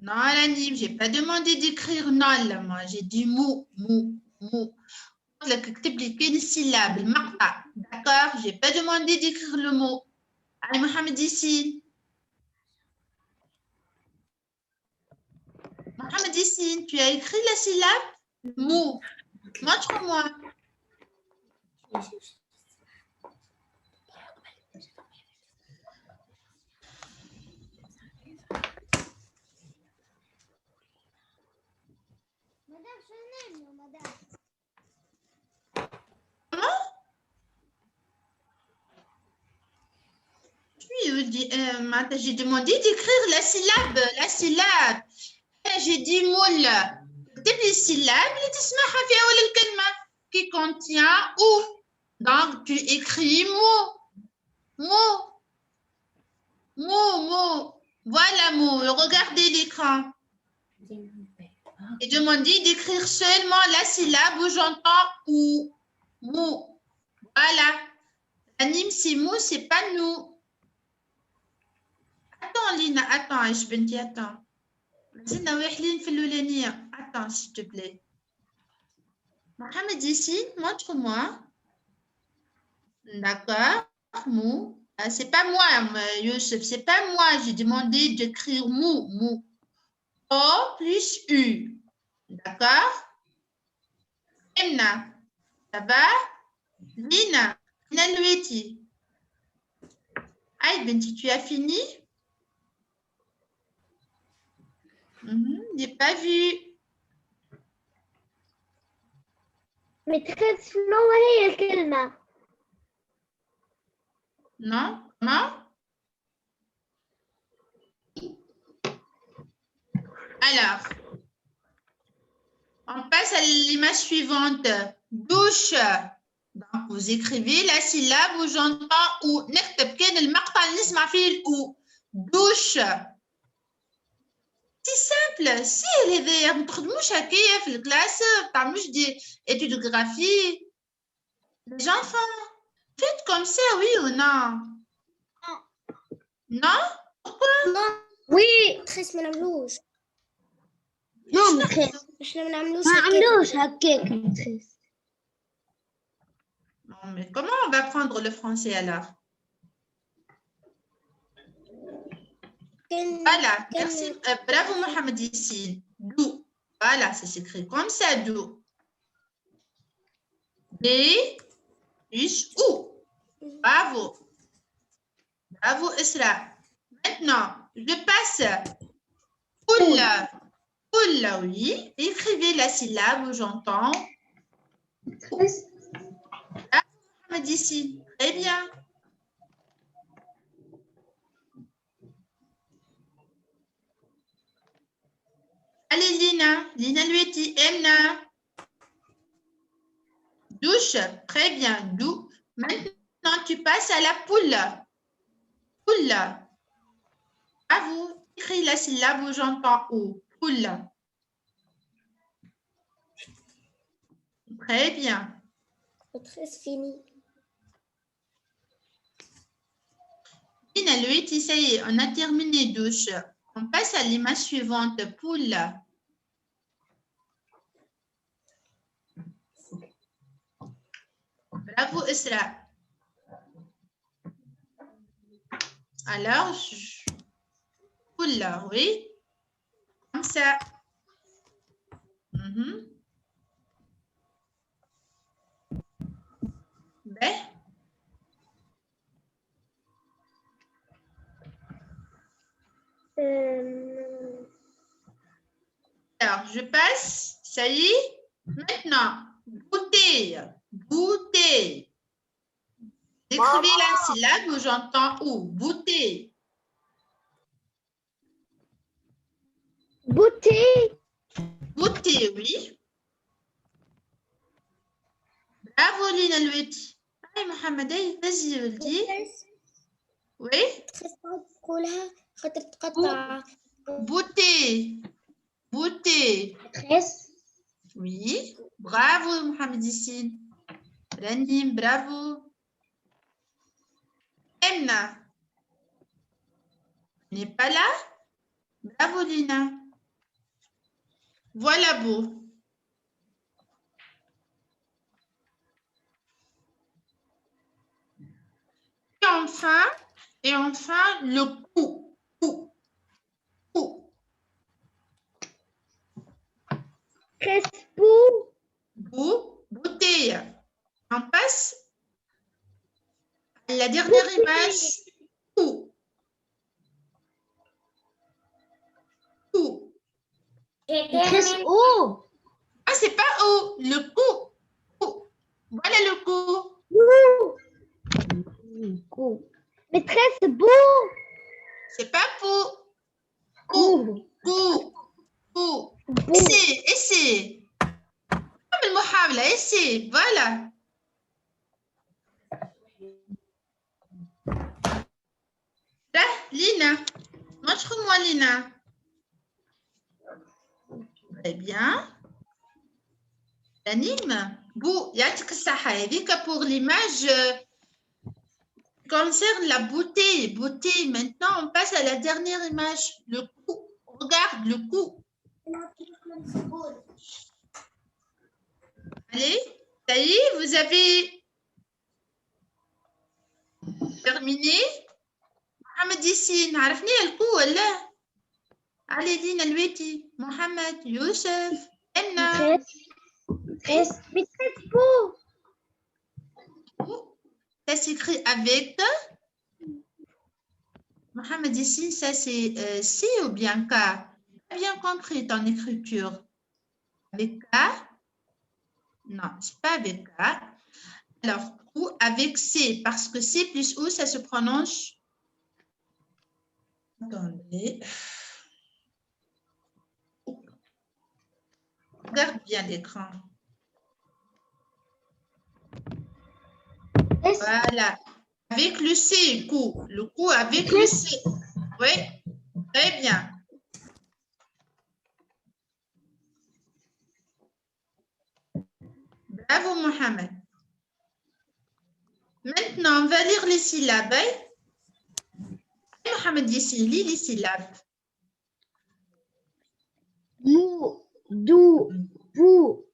Non, Lanim, je n'ai pas demandé d'écrire non, là, moi. J'ai dit mou, mou, mou. Une syllabe, d'accord? Je n'ai pas demandé d'écrire le mot. Allez, Mohamed ici. Mohamed Yassine, tu as écrit la syllabe? Mou. Montre-moi. Madame, je n'aime, madame. J'ai demandé d'écrire la syllabe. La syllabe. J'ai dit moule. اكتب لي السلاب اللي تسمعها في أول الكلمة qui contient ou. Donc, tu écris mot. Mot. Mot, mot. Voilà mot. Regardez l'écran. Et demandez d'écrire seulement la syllabe où j'entends ou. Mou. Voilà. Anime, c'est mou, c'est pas nous. Attends, Lina, attends, je بنتي, attends. زلنا واحلين في الأولانية. Attends, s'il te plaît. Mohamed ici, montre-moi. D'accord, mou. C'est pas moi, Youssef, c'est pas moi. J'ai demandé d'écrire mou, mou. O plus U. D'accord? Emna, ça va? Lina, Lina Loueti. Aïe, Benti, tu as fini? J'ai pas vu. متخيل شنو هي الكلمة؟ Non? Comment? Alors, on passe à l'image suivante. Douche. Donc, vous écrivez la syllabe où j'entends ou. نكتب كان المقطع اللي نسمع فيه الأو. Douche. C'est simple. Si هذايا ما تخدموش هكايا في الكلاس ما تعملوش دي études de graphie. Les enfants, faites comme ça, oui ou non? Non? وي متخيل ما نعملوش. نو متخيل. احنا ما نعملوش ما هكاك. عملوش هكاك متخيل. Non, mais comment on va apprendre le français alors? Voilà, merci. Bravo Mohamed Yassine. Dou. Voilà, c'est écrit comme ça, dou. D plus ou. Bravo. Bravo Isra. Maintenant, je passe. Poule. Poule, oui. Écrivez la syllabe où j'entends. Mohamed Yassine. Très bien. Allez, Lina Luetti, Emna. Douche, très bien, dou. Maintenant, tu passes à la poule. Poule. À vous, écris la syllabe où j'entends ou. Poule. Très bien. متخيل فيني. Lina Luetti, ça y est, on a terminé douche. On passe à l'image suivante, poule. Bravo, Isra. Alors, poule, oui. Comme ça. Ben. Alors, je passe. Ça y est. Maintenant, bouteille. Bouteille. Écrivez la syllabe où j'entends où. Bouteille. بوتي. Bouteille, oui. Bravo, Lina Louetti. Allez, Mohamed, vas-y, ولدي. Oui. تقولها خاطر تقطع. Bouteille. Bouteille. متخيل. Oui. Bravo, Mohamed Yassine. Ranim, bravo. Emna. N'est pas là? Bravo, Lina. Voilà beau. Et enfin, le coup. Coup. Coup. كسبو. dernière image, ou. Ou. مدرس أو Ah, c'est pas O, le cou. Cou. Voilà le cou. كو مدرس بو C'est pas pou. كو Cou. Cou. بو Essaye. Comme le muhawla, essaye. Voilà. Là, Lina. Montre-moi, Lina. Très bien. L'anime. Bou, yatik saha. Pour l'image concerne la beauté. Beauté. Maintenant, on passe à la dernière image. Le cou. Regarde le cou. Allez, ça y est, vous avez terminé. Mohamed Yassine, عرفني الكو ولا؟ علي دينا الويتي محمد يوسف أنا مدرس بو ça s'écrit avec Mohamed Yassine, ça c'est C ou bien K? J'ai bien compris ton écriture. Avec K? Non, c'est pas avec K. Alors, ou avec C, parce que C plus O, ça se prononce. Attendez. Regarde bien l'écran. Voilà. Avec le C, coup. Le coup avec le C. Oui, très bien. Bravo, Mohamed. Maintenant, on va lire les syllabes. Mohamed, ici, lis les syllabes. مو دو بو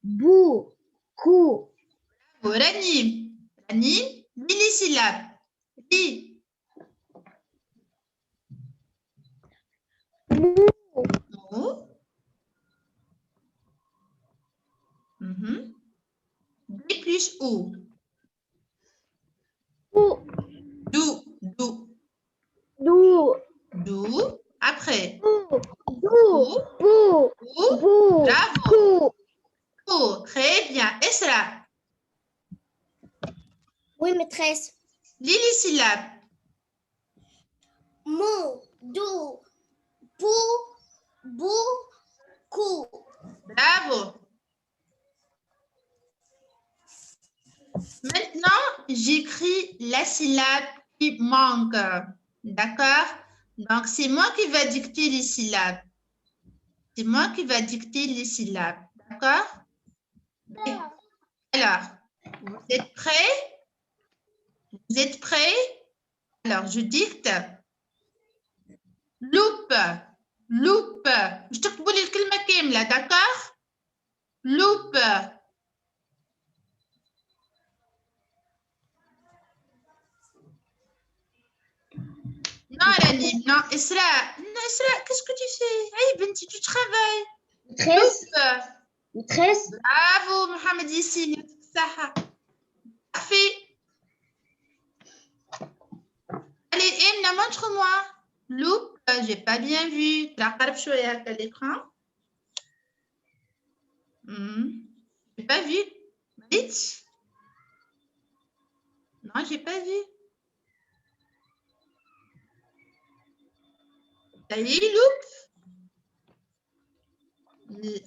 بو كو Ranim. Ranim, lis les syllabes. Lis. Mou. D plus O. بو Dou. Dou. دو Dou. Après. بو دو Ou. بو Ou. بو Bravo. كو Oh, très bien. Esra, Oui, maîtresse. lis les syllabes. Mou, dou, pou, bou, cou. Bravo. Maintenant, j'écris la syllabe qui manque. D'accord? Donc, c'est moi qui va dicter les syllabes. C'est moi qui va dicter les syllabes. D'accord? Alors, vous êtes prêts? Vous êtes prêts? Alors, je dicte. Loupe. Loupe. Je te dis le كلمة كاملة, d'accord? Loupe. Non, Ranim, non. Isra, non, Isra, qu'est-ce que tu fais? Aïe, Benti, tu travailles. Maîtresse, Loupe. maîtresse. Bravo, Mohamed Yassine. Saha. Parfait. Allez, Emna, montre-moi. Loupe, j'ai pas bien vu. La carpe chouette à l'écran. J'ai pas vu. Vite. Non, j'ai pas vu. Ça y est, loupe.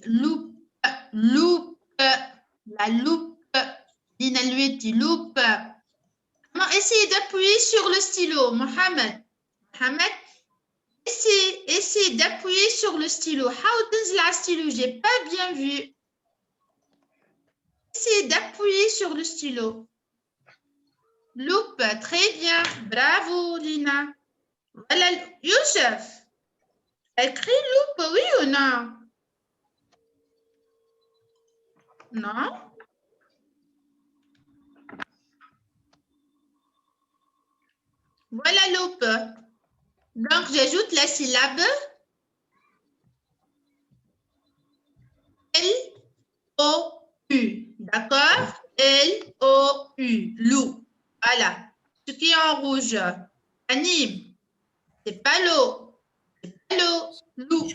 Loupe. Loupe. La loupe. Dina Lueti, loupe. Non, essayez d'appuyer sur le stylo, Mohamed. Mohamed, essayez d'appuyer sur le stylo. How does la stylo? J'ai pas bien vu. Essayez d'appuyer sur le stylo. Loupe, très bien. Bravo, Lina. Voilà, Youssef. Écris loupe, oui ou non? Non? Voilà loupe. Donc, j'ajoute la syllabe L-O-U. D'accord? L-O-U. Lou. Voilà. Ce qui est en rouge. Anime. C'est pas l'eau. C'est pas l'eau. Lou.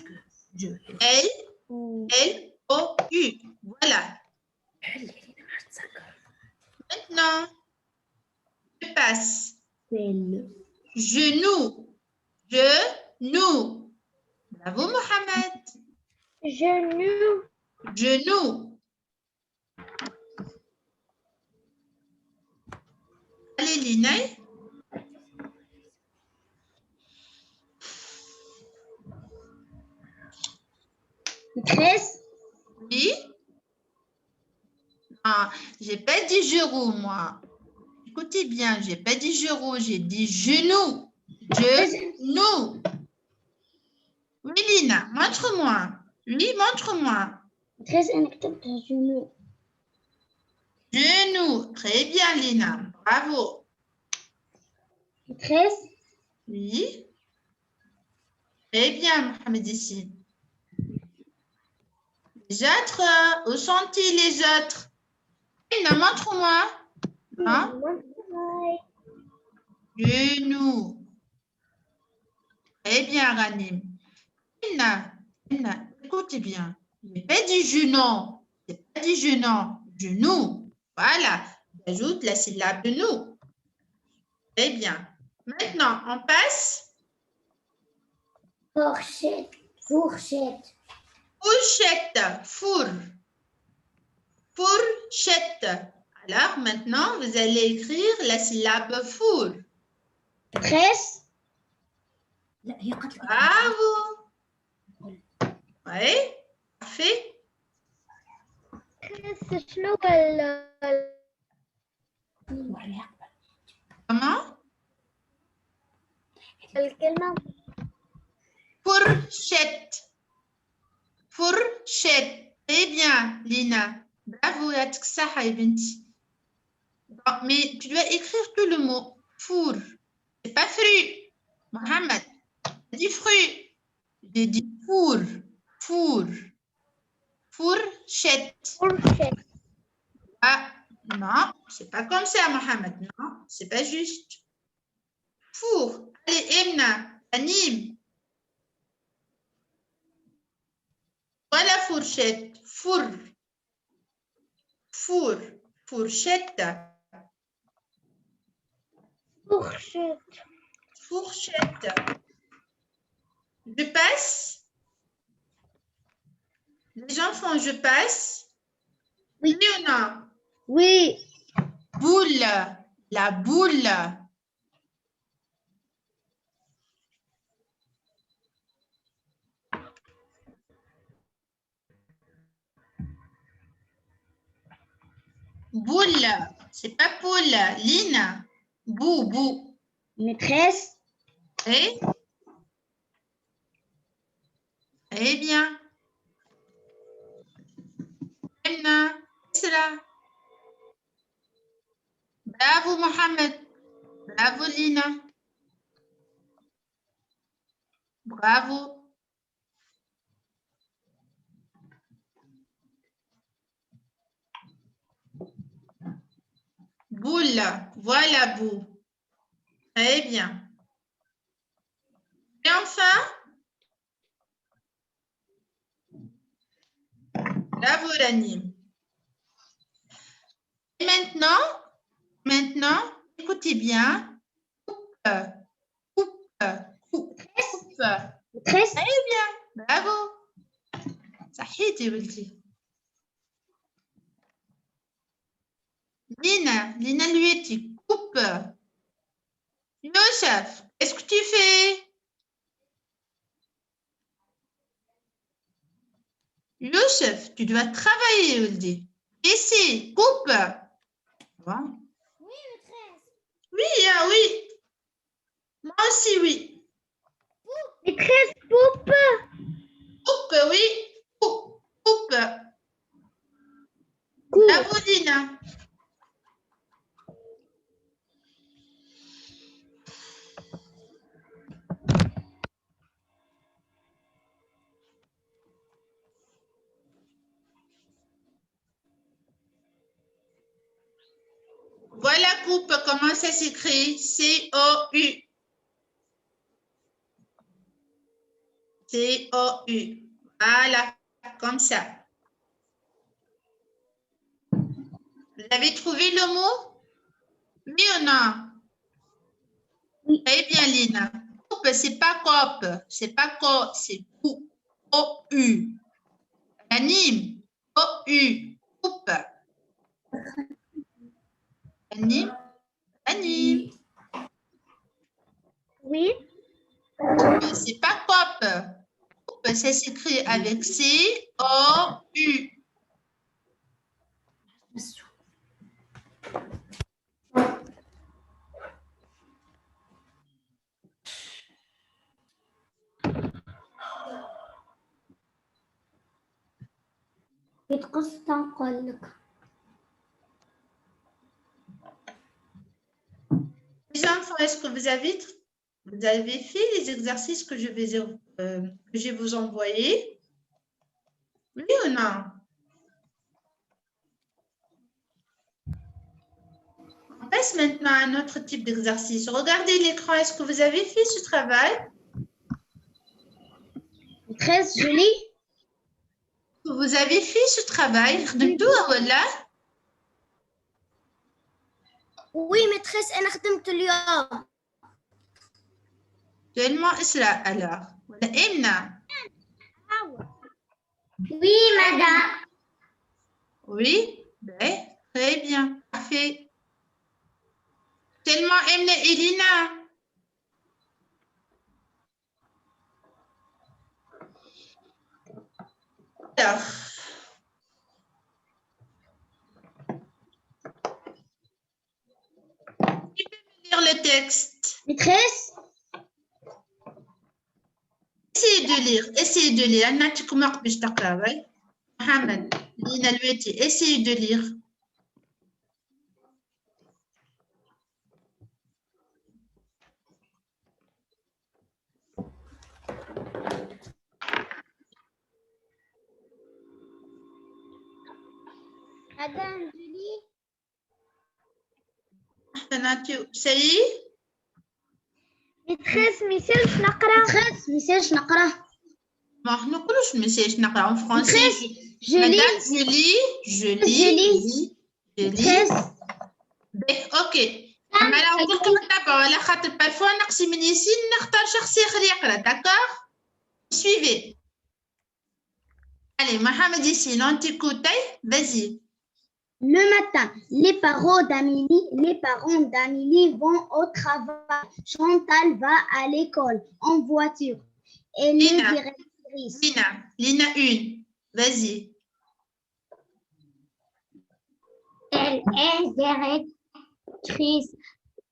L-O-U. Voilà. Maintenant, je passe. Genou. Genou. Bravo, Mohamed. Genou. Genou. Allez, Lina. Maîtresse. Oui. Ah, j'ai pas dit genou, moi. Écoutez bien, j'ai pas dit genou, j'ai dit genou. Genou. Oui, Lina, montre-moi. Oui, montre-moi. Maîtresse, أنا كتبت genou. Genou. Très bien, Lina. Bravo. Maîtresse. Oui. Très bien, Mohamed ici. Les autres, où sont-ils les autres? Lina, montre-moi. Hein? Genou. Très bien, Ranim. Lina, écoutez bien. Je n'ai pas dit genou. Je n'ai pas dit genou. Genou. Voilà. J'ajoute la syllabe de nous. Très bien. Maintenant, on passe. Fourchette. Fourchette. Fourchette. Four. Fourchette. Alors, maintenant, vous allez écrire la syllabe four. Maîtresse. لا هي قالت لك Bravo. Oui, parfait. maîtresse شنو وعليها Comment? الكلمة؟ Fourchette. Fourchette. Très bien, Lina. Bravo, Yatik Saha, Binti. Bon, mais tu dois écrire tout le mot. Four. C'est pas fruit. Mohamed, dis fruit. J'ai dit four. Four. Fourchette. fourchette. Ah, non, c'est pas comme ça, Mohamed. Non, c'est pas juste. Four. Allez, Emna, anime. Voilà fourchette. Four. Four. Fourchette. Fourchette. Fourchette. Je passe. Les enfants, je passe. Oui ou non? Oui. Boule. La boule. Boule. C'est pas poule. Lina. Bou, bou. Maîtresse. Eh? Eh bien. Emna. Isra. Bravo, Mohamed. Bravo, Lina. Bravo. Boule. Voilà, boue. Très bien. Et enfin, bravo, Rani. Et maintenant, écoutez bien. Coupe, coupe, coupe, coupe. Maîtresse. Très bien. Bravo. صحيتي ولدي. Lina Luetti, coupe. Youssef, qu'est-ce que tu fais? Youssef, tu dois travailler, Uldi. Ici, coupe. Bon. Oui, maîtresse. Oui, ah oui. Moi aussi, oui. Maîtresse, poupe. Coupe, oui. Coupe, coupe. Coupe. Bravo, Lina. Voilà. Voilà coupe, comment ça s'écrit? C-O-U. C-O-U. Voilà, comme ça. Vous avez trouvé le mot? Oui ou non? Oui. Très bien, Lina. Coupe, c'est pas cop, c'est pas co, c'est coupe. O-U. Anime. O-U. Coupe. Anime. Anime. Oui. C'est pas cop. Coupe, ça s'écrit avec C-O-U. يتقص تنقل لك. Les enfants, est-ce que vous avez fait les exercices que je vais vous envoyer? Oui ou non? On passe maintenant à un autre type d'exercice. Regardez l'écran. Est-ce que vous avez fait ce travail? 13 je lis. Vous avez fait ce travail de tout voilà. Oui maîtresse أنا خدمت اليوم. Tellement Isra alors. Voilà, Emna. Oui madame. Oui, ben, très bien, parfait. Tellement Emna et Lina. Alors. Tu peux me lire le texte. Maîtresse. Essayez de lire, essayez de lire. Natikum Akbish Taqrawai. Mohamed, Lina Lueti, essayez de lire. Madame je lis. Ça y est? ميتريس ميسالش نقرا. ميتريس ميسالش نقرا. ما احنا كلش ميساج نقرا en français. Je Madame, lis. je lis. اوكي. اما لو كلكم تتابعوا على خاطر بارفوا نقصي من ياسين نختار شخص اخر يقرا داكور. Suivez. Allez, Mohamed Yassine, on t'écoute. Vas-y. Le matin, les parents d'Amélie vont au travail. Chantal va à l'école en voiture. Et les directrices. Lina 1. Vas-y. Elle est directrice.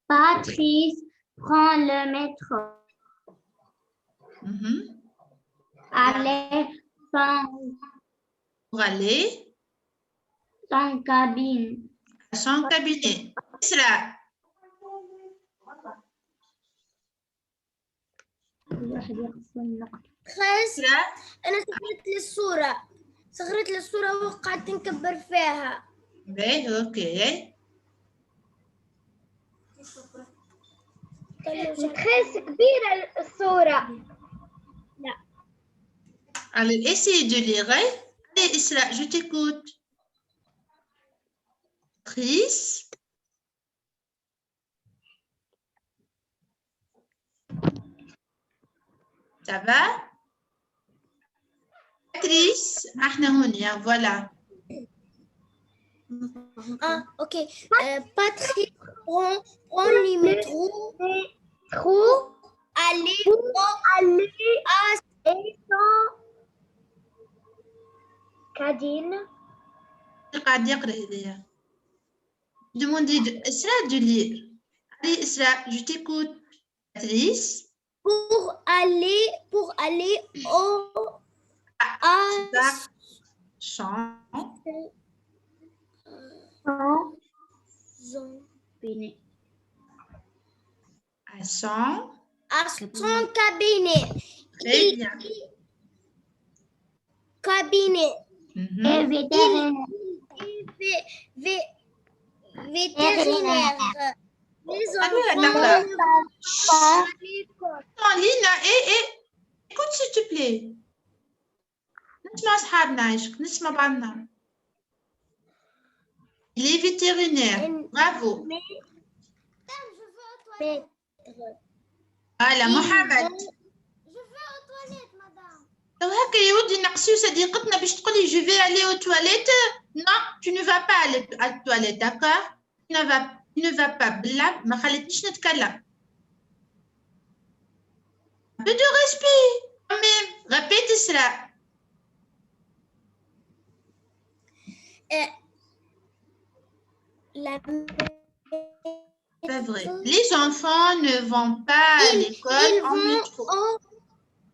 Patrice prend le métro. Allez, Pour aller son cabine. à son cabinet. Isra. Isra. أنا صغرت لي الصورة وقعدت نكبر فيها. باهي اوكي. تخيل كبيرة الصورة. لا. Allez, essayez de lire. Allez, Isra, je t'écoute. Chris. Ça va? Patrice, احنا هنا, voilà. Ah, ok. Patrick prend le métro. Aller à son cabine. قاعد يقرأ هذايا. Demandez Isra de lire. Allez, Isra, je t'écoute. Patrice. Pour aller au Chant. À son cabinet. Très bien. Cabinet. Vétérinaire. Les Ah, enfants d'accord. vont à l'école. Attends, Lina, écoute s'il te plaît. نسمع أصحابنا عايشك نسمع بعضنا. Il est vétérinaire. Bravo. Voilà, Mohamed. Je vais aux toilettes, madame. لو هكا يا ودي نقصيو صديقتنا باش تقولي je vais aller aux toilettes. Non, tu ne vas pas aller à la toilette, d'accord? Tu ne vas pas. بالله ما خليتنيش نتكلم. Un peu de respect, quand même. Répète cela. C'est vrai. Les enfants ne vont pas à l'école en métro.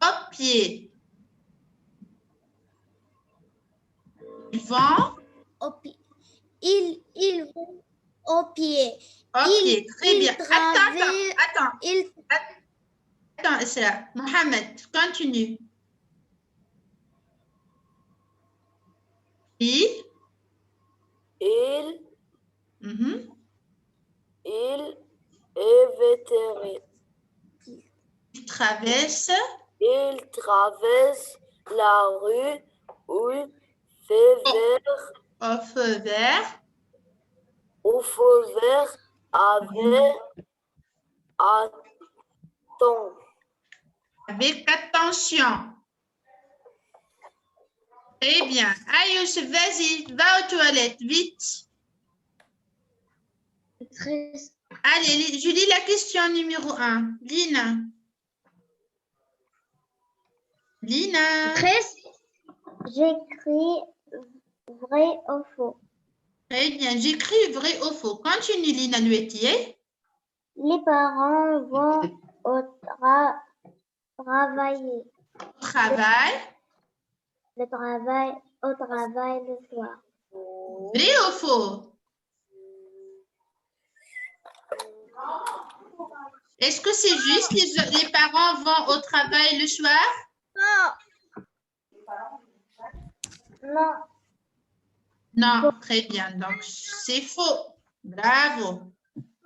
Au pied. Ils vont Ils vont au pied. au pied. Très bien. Attends. Ils Attends, Isra. Mohamed, continue. Il Mhm. Il est vétérinaire. Il traverse Il traverse la rue où fait vert, au feu vert au feu vert avec avec attention. Très bien. Ayous, vas-y, va aux toilettes, vite. Allez, je lis la question numéro 1. Lina. J'écris vrai ou faux. Très bien, j'écris vrai ou faux. Continue, Lina Luetier. Les parents vont travailler. Travail. Au travail le soir. Vrai ou faux? Est-ce que c'est juste les parents vont au travail le soir? Non. Non, très bien. Donc, c'est faux. Bravo.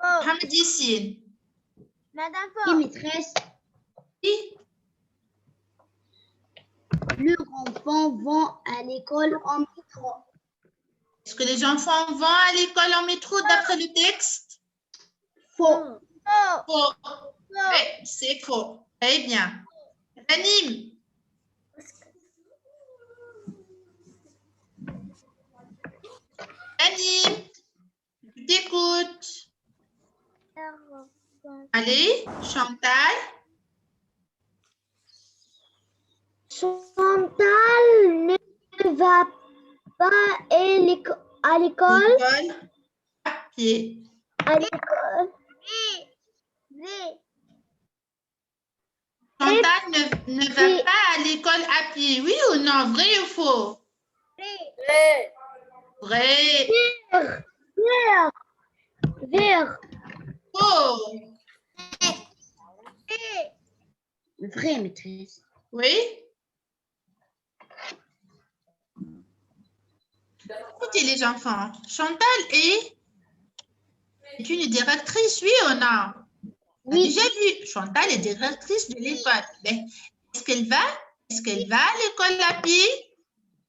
Mohamed Yassine. Madame Maîtresse. Oui. Les enfants vont à l'école en métro. Est-ce que les enfants vont à l'école en métro d'après le texte? Faux. Faux. Oui, c'est faux. Très bien. Ranim. Ranim, je t'écoute. Allez, Chantal. Chantal ne va pas à l'école. École à pied. À l'école. Chantal ne va pas à l'école à pied. Oui ou non? Vrai ou faux? Vrai. Vert. Faux. Vrai, maîtresse. Oui. Écoutez les enfants, Chantal est une directrice, oui ou non? On a déjà vu, Chantal est directrice de l'école. Mais est-ce qu'elle va à l'école à pied?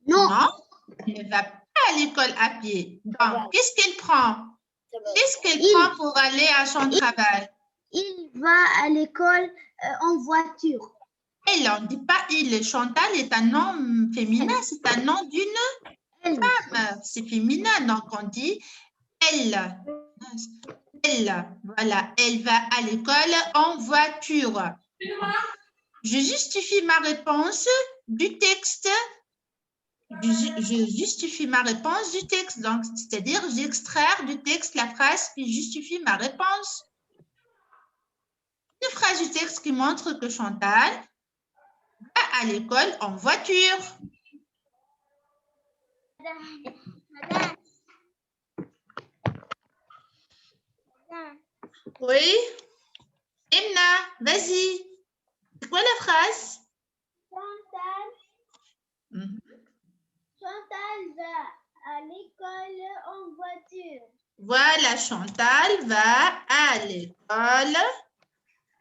Non. Non, elle ne va pas à l'école à pied. Donc, qu'est-ce qu'elle prend? Qu'est-ce qu'elle prend pour aller à son travail? Il va à l'école en voiture. Elle, on ne dit pas il. Chantal est un nom féminin, c'est un nom d'une femme. C'est féminin, donc on dit elle. Elle, voilà, elle va à l'école en voiture. Je justifie ma réponse du texte. Je justifie ma réponse du texte. Donc, c'est-à-dire, j'extraire du texte la phrase qui justifie ma réponse. Une phrase du texte qui montre que Chantal va à l'école en voiture. Oui. Emna, vas-y. C'est quoi la phrase? Chantal va à l'école en voiture. Voilà, Chantal va à l'école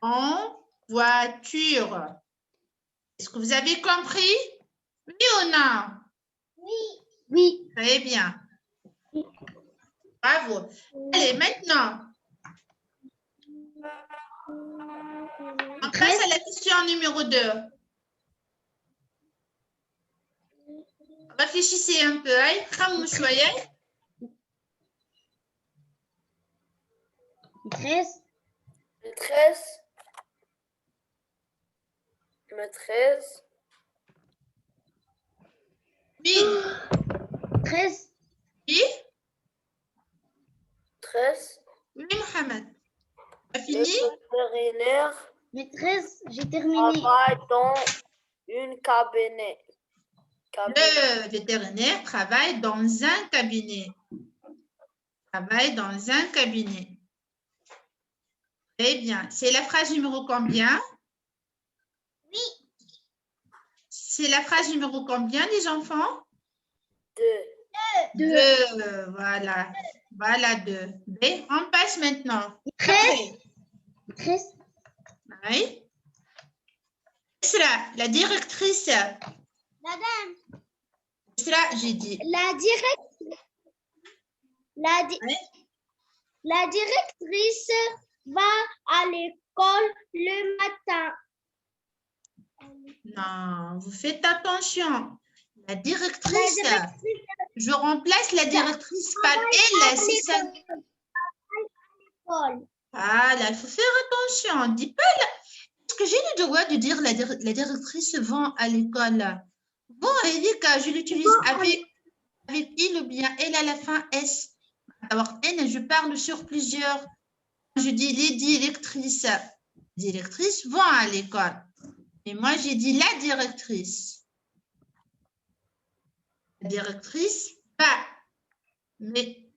en voiture. Est-ce que vous avez compris? Oui ou non? Oui. Très bien. Bravo. Allez, maintenant, on passe à la question numéro 2. Réfléchissez un peu. Hein? خمموا شوية. Maîtresse. Maîtresse. Maîtresse. Oui. Maîtresse. Oui. Maîtresse. Oui, Mohamed. Tu as Le fini? vétérinaire Maîtresse, j'ai terminé. travaille dans une cabinet. Le vétérinaire travaille dans un cabinet. Travaille dans un cabinet. Très bien. C'est la phrase numéro combien? Oui. C'est la phrase numéro combien, les enfants? 2. 2. Voilà. Voilà 2. B. On passe maintenant. Après. Maîtresse. Oui. Isra, la directrice. Madame, Isra, j'ai dit. la directrice va à l'école le matin. Non, vous faites attention. La directrice. Je remplace la directrice par elle. C'est ça. Voilà, il faut faire attention. On ne dit pas là. Est-ce que j'ai le droit de dire la directrice va à l'école? Bon, Erika, je l'utilise avec il ou bien elle à la fin S. Alors, N, je parle sur plusieurs. Je dis les directrices. Les directrices vont à l'école. Et moi, j'ai dit la directrice. La directrice va. Mais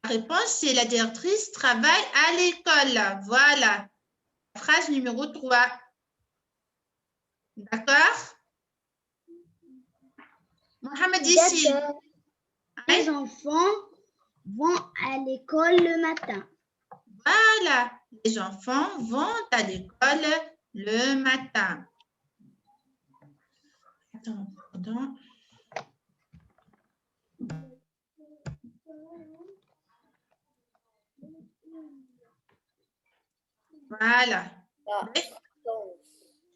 la réponse, c'est la directrice travaille à l'école. Voilà. Phrase numéro 3. D'accord? Mohamed ici. Les enfants vont à l'école le matin. Voilà. Les enfants vont à l'école le matin. Attends, pardon. Voilà.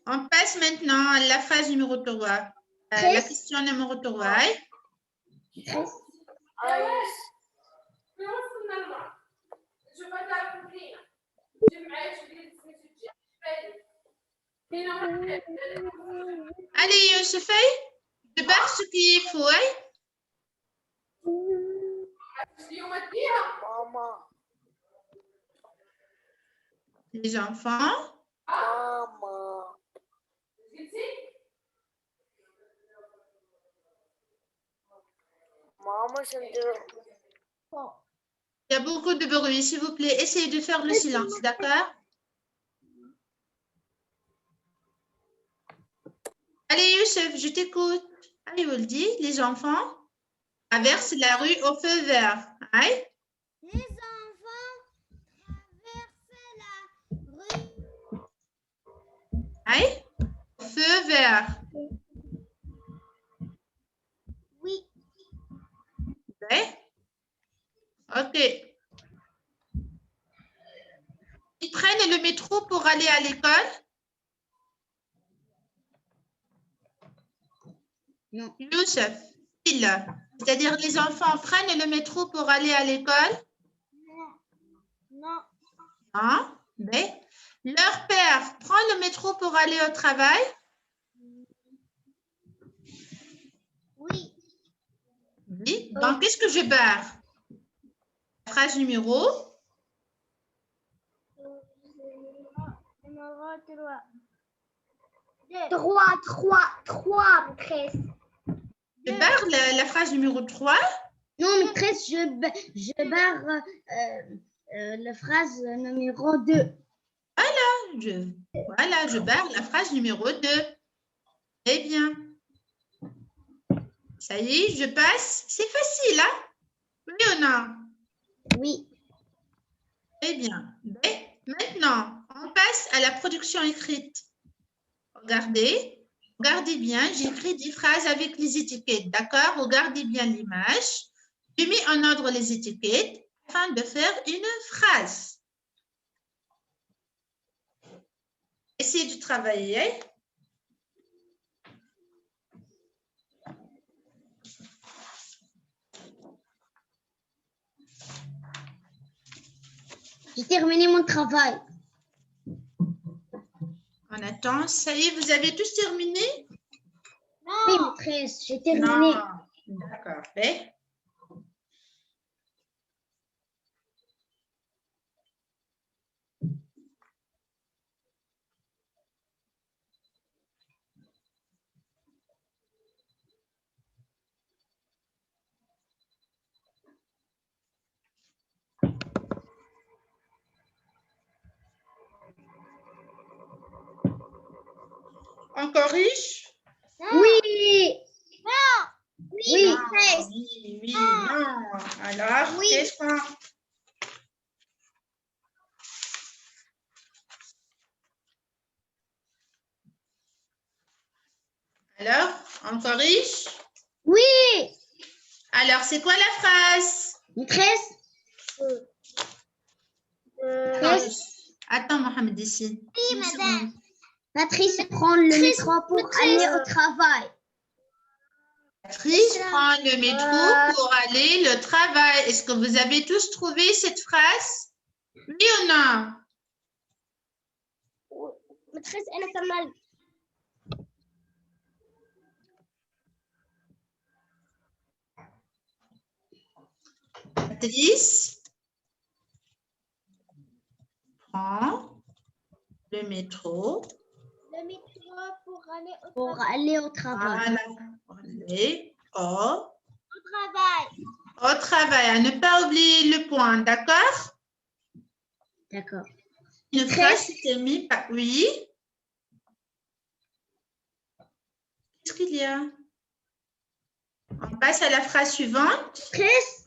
On passe maintenant à la phrase numéro 3. La question numéro 3. Allez, Youssef, je barre ce qu'il faut. Maman. Les enfants. Maman. Maman, je me dis... Il y a beaucoup de bruit, s'il vous plaît. Essayez de faire le silence, d'accord? Allez, Youssef, je t'écoute. Allez, vous le dites, les enfants traversent la rue au feu vert. Aïe. Les enfants traversent la rue. Aïe. Au feu vert. Oui. Ouais. OK. Ils prennent le métro pour aller à l'école? Non. Youssef, c'est-à-dire les enfants prennent le métro pour aller à l'école? Non. Non. B. Leur père prend le métro pour aller au travail? Oui. Oui. Donc, qu'est-ce que je barre? Phrase numéro? Numéro 3. 3, presque. Je barre la phrase numéro 3? Non, maîtresse, je barre la phrase numéro 2. Voilà, je barre la phrase numéro 2. Très bien. Ça y est, je passe. C'est facile, hein? Oui ou non? Oui. Très bien. B. Maintenant, on passe à la production écrite. Regardez. Regardez bien, j'écris 10 phrases avec les étiquettes. D'accord? Regardez bien l'image. J'ai mis en ordre les étiquettes afin de faire une phrase. Essayez de travailler. J'ai terminé mon travail. On attend. Ça y est, vous avez tous terminé? Oui, maîtresse, j'ai terminé. Non. D'accord. B. On corrige? Oui. Oui, Non, maîtresse. oui, non. Alors, Oui. qu'est-ce qu'on... Alors, on corrige? Oui. Alors, c'est quoi la phrase? Maîtresse. Attends, Mohamed, ici. Oui, Une madame. seconde. Patrice prend le métro pour aller au travail. Patrice prend le métro pour aller au travail. Est-ce que vous avez tous trouvé cette phrase? Oui ou non? متخيل أنا كملت. Patrice prend le métro Le métro pour aller au Pour aller au travail. voilà, pour aller travail. au travail. À ne pas oublier le point, d'accord? D'accord. Une phrase qui s'est mise par... Oui. Qu'est-ce qu'il y a? On passe à la phrase suivante. Maîtresse,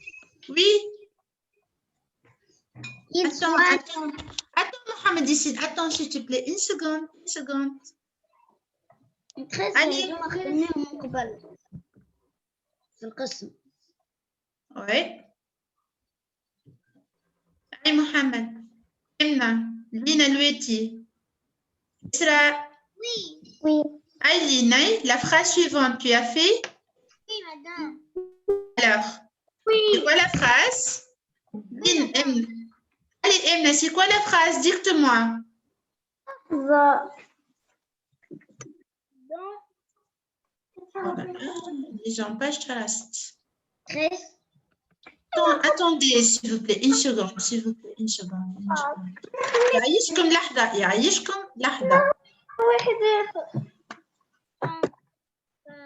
Oui. il Attends, soit... attends. Attends, Mohamed, ici. Attends, s'il te plaît. Une seconde. Une seconde. maîtresse, Allez. لازم أخدني من قبل في القسم. Oui. Allez, Mohamed. Emna. Lina Loueti. Isra. Oui. Allez, Lina, la phrase suivante, tu as fait? Oui, madame. Alors, c'est quoi la phrase? Dis, Emna. Allez, Emna, c'est quoi la phrase? Dicte-moi. Les gens pas, je te reste. Maîtresse, Attendez, s'il vous plaît, une seconde, s'il vous plaît, une seconde. Une seconde. يعيشكم لحظة، يعيشكم لحظة.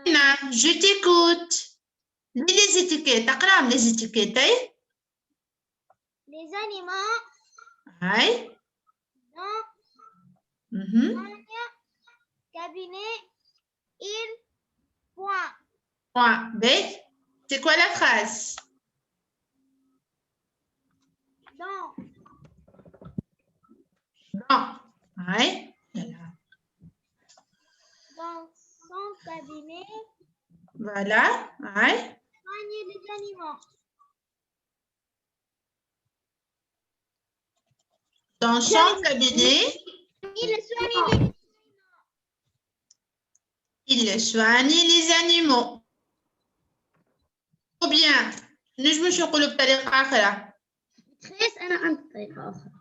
Emna, je t'écoute. Lis les étiquettes. أقرأ les étiquettes. hein? Les animaux Ouais. dans Mhm. un cabinet, ils point. Point B. C'est quoi la phrase? Dans Dans. Ouais. Voilà. Dans son cabinet, Voilà. Ouais. soigne les animaux. Dans son cabinet, Il soigne les il soigne les animaux. Ou bien, نجم نقولوا بطريقة أخرى. maîtresse, أنا عندي طريقة أخرى.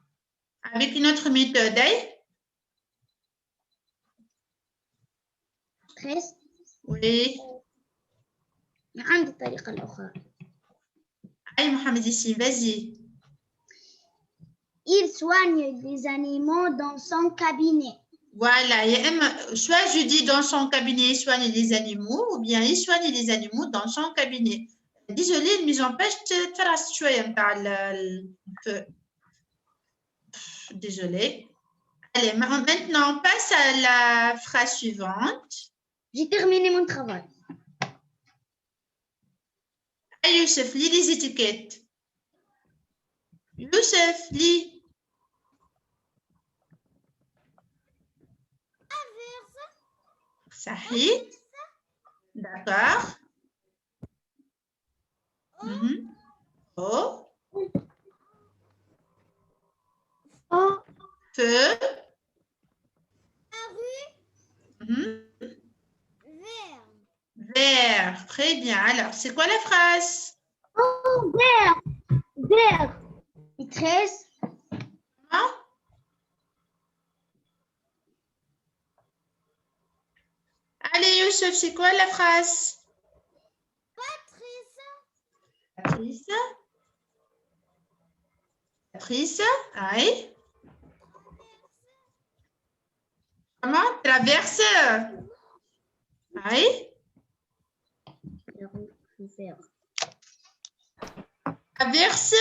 Avec une autre méthode. hein? maîtresse, Oui. أنا عندي الطريقة الأخرى. Aïe, Mohamed ici, vas-y. Il soigne les animaux dans son cabinet. Voilà. Soit je dis dans son cabinet, il soigne les animaux, ou bien il soigne les animaux dans son cabinet. Désolée, la mise en page, تراس شوية متاع Désolée. Allez, maintenant, on passe à la phrase suivante. J'ai terminé mon travail. Allez, Youssef, lis les étiquettes. Youssef, lis. صحيح. D'accord. Oh. Feu. Vert. Très bien. Alors, c'est quoi la phrase? Vert. Maîtresse. Hein? Allez, Youssef, c'est quoi la phrase? Patrice. Patrice. Oui. Comment? Traverse. Oui. Vert. Traverse.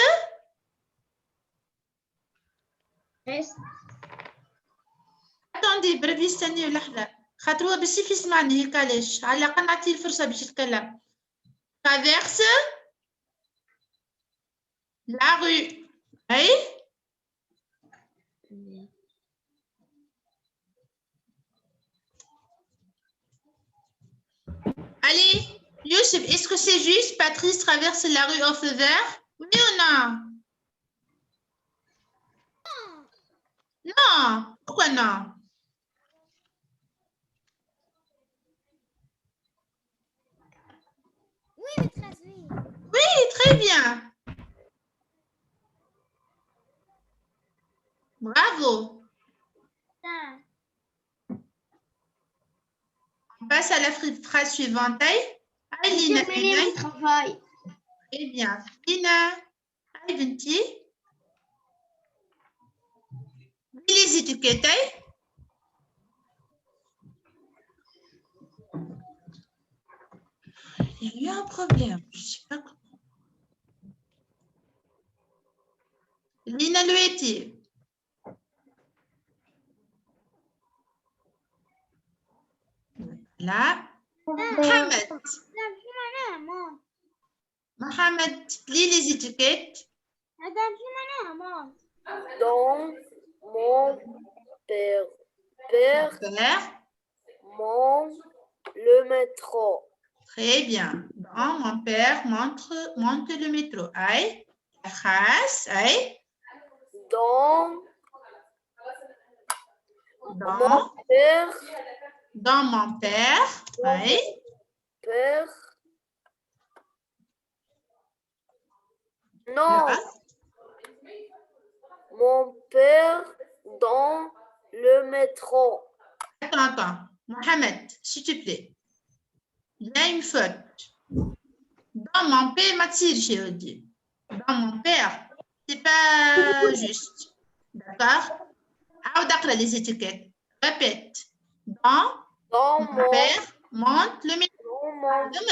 Reste. attendي بربي استني لحظة خاطر هو بسيف يسمعني هيك علاش على الأقل نعطيه الفرصة باش يتكلم. traverse la rue. Oui. Allez, Youssef, est-ce que c'est juste Patrice traverse la rue au feu vert? Oui ou non? Non. Pourquoi non? Oui, maîtresse, oui. Oui, très bien. Bravo. On passe à la phrase suivante. J'ai Lina, terminé mon travail. très bien. Lina, Venti. Les étiquettes. Il y a eu un problème. Je ne sais pas comment. Lina Lueti. Là. Mohamed. Mohamed, lis les étiquettes. Dans mon père Père. monte le métro. Très bien. Dans mon père monte le métro. Aïe. La phrase. Aïe. Dans Dans mon père. Aïe. père. Non. Là. Mon père dans le métro. Attends. Mohamed, s'il te plaît. Il y a une faute. Dans mon père, Mathilde, j'ai dit. Dans mon père, c'est pas juste. D'accord? D'accord, les étiquettes. Répète. Dans mon père monte le métro.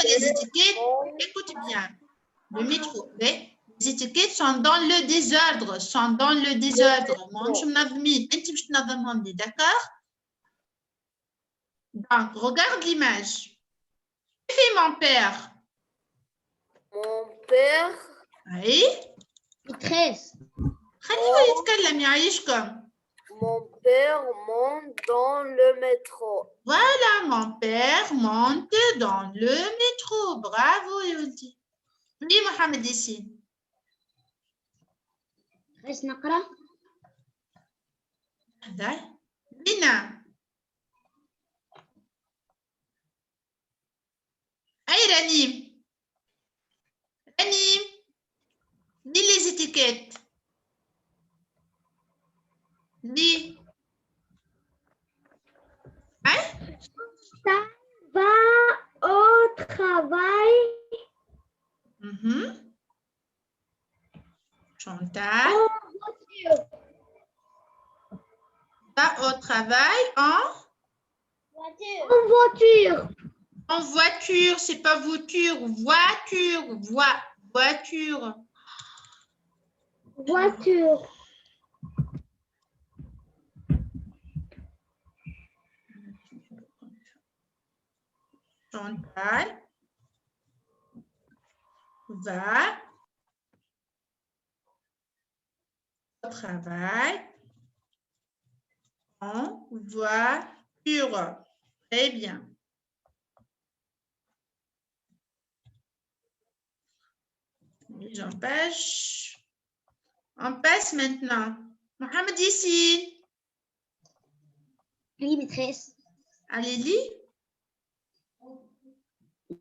Les étiquettes, écoute bien. Le métro. Les étiquettes sont dans le désordre. D'accord? Donc, regarde l'image. Que fait mon père? Mon père. Oui. Maîtresse. Mon père monte dans le métro. Voilà, mon père monte dans le métro. Bravo, Yoldi. Oui, Mohamed ici. Reste نقرأ. Lina. Aïe, Ranim. Ranim. Lis les étiquettes. Lis. Hein? Ça va au travail. Chantal. Va au travail en voiture. En voiture, c'est pas voiture, voiture, voiture. Voiture. Chantal va travail en voiture. Très bien. Mise en page. On passe maintenant. Mohamed ici. Oui, maîtresse. Allez, lis.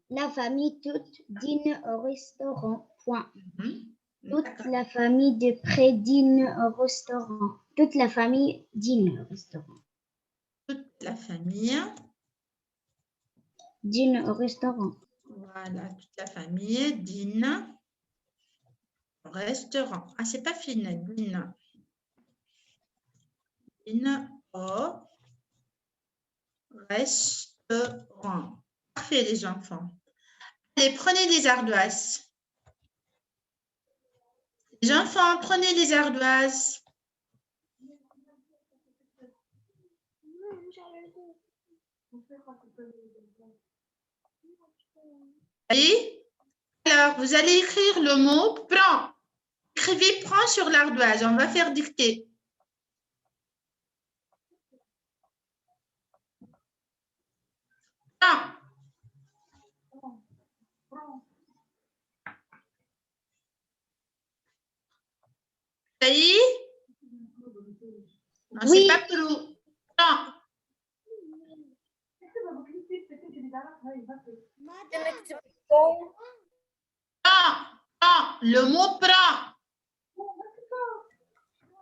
La famille toute dîne au restaurant. Point. Toute D'accord. la famille de près dîne au restaurant. Toute la famille dîne au restaurant. Toute la famille. Dîne au restaurant. Voilà, toute la famille dîne au restaurant. Ah, c'est pas fini, dîne. Dîne au restaurant. Parfait, les enfants. Allez, prenez les ardoises. Les enfants, prenez les ardoises. Allez. Alors, vous allez écrire le mot prends. Écrivez prends sur l'ardoise. On va faire dicter. Prends. Ça y est? Non, Oui. c'est pas prou. Prends. Prends. Prends. Le mot prends.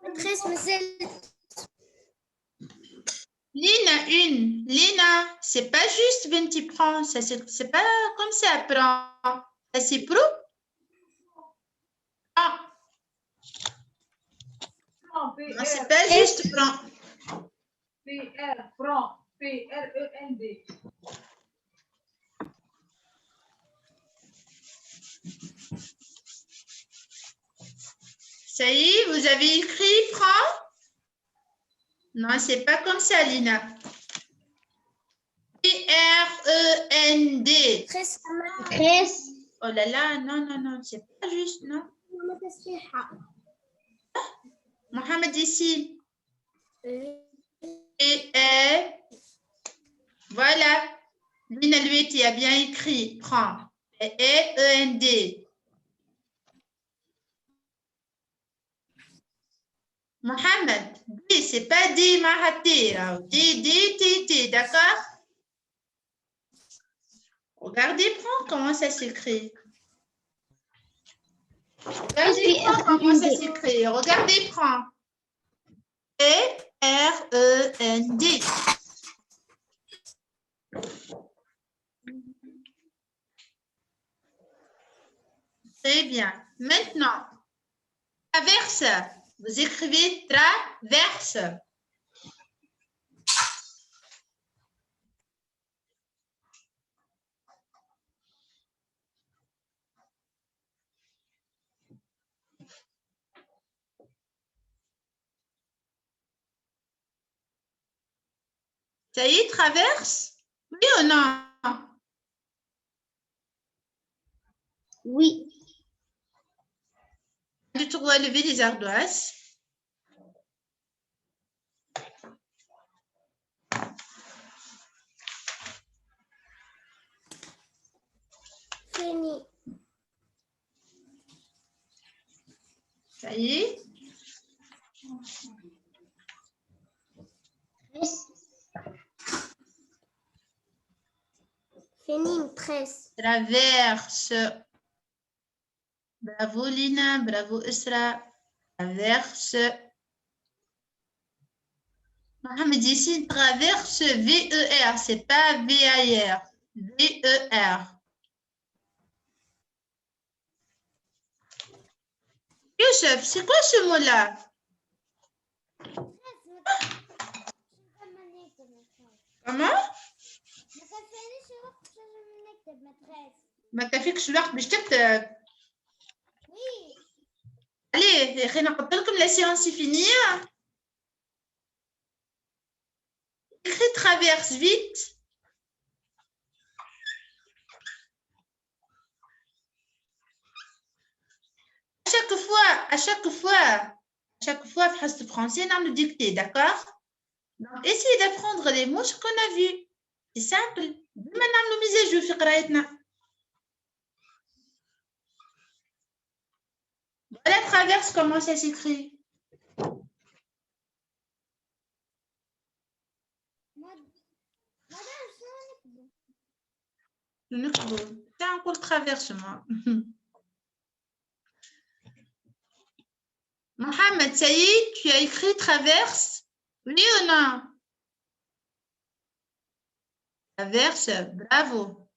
Maîtresse, monsieur. Lina, une. Lina, c'est pas juste 20 prends. Ça, c'est pas comme ça, prends. Ça, c'est prou. Prends. Non, c'est pas juste prends. PR, prend, P-R-E-N-D. Ça y est, vous avez écrit prends? Non, c'est pas comme ça, Lina. P-R-E-N-D. Maîtresse, Maîtresse. Oh là là, non, non, non, c'est pas juste, non. Mohamed ici. P-R. Voilà. Lina Luetti a bien écrit prends. P-R-E-N-D. Mohamed, D, c'est pas D, Mahathir. D, D, T, T, d'accord? Regardez, prends comment ça s'écrit. Regardez, prends comment ça s'écrit. Regardez, prends. P-R-E-N-D. Très bien. Maintenant, traverse. Vous écrivez traverse. Ça y est, traverse? Oui ou non? Oui. Tu dois lever les ardoises. fini. Ça y est. Fini, maîtresse. Traverse. Bravo Lina, bravo Isra. Traverse. Mohamed ici, traverse V-E-R, c'est pas V-A-R. V-E-R. Youssef, c'est quoi ce mot-là? Comment? ما كافيكش الوقت باش تكتب. Allez, خلينا نحط لكم la séance est finie. Écris traverse vite. À chaque fois, chaque fois, في حصة français, نعمل dictée, d'accord? Donc, essayez d'apprendre les mots qu'on a vus. C'est simple. ديما نعملوا mise à jour في قرايتنا. Voilà, traverse, comment ça s'écrit? C'est encore traverse, moi. Mohamed, ça y est, tu as écrit traverse? Oui ou non? Traverse, bravo.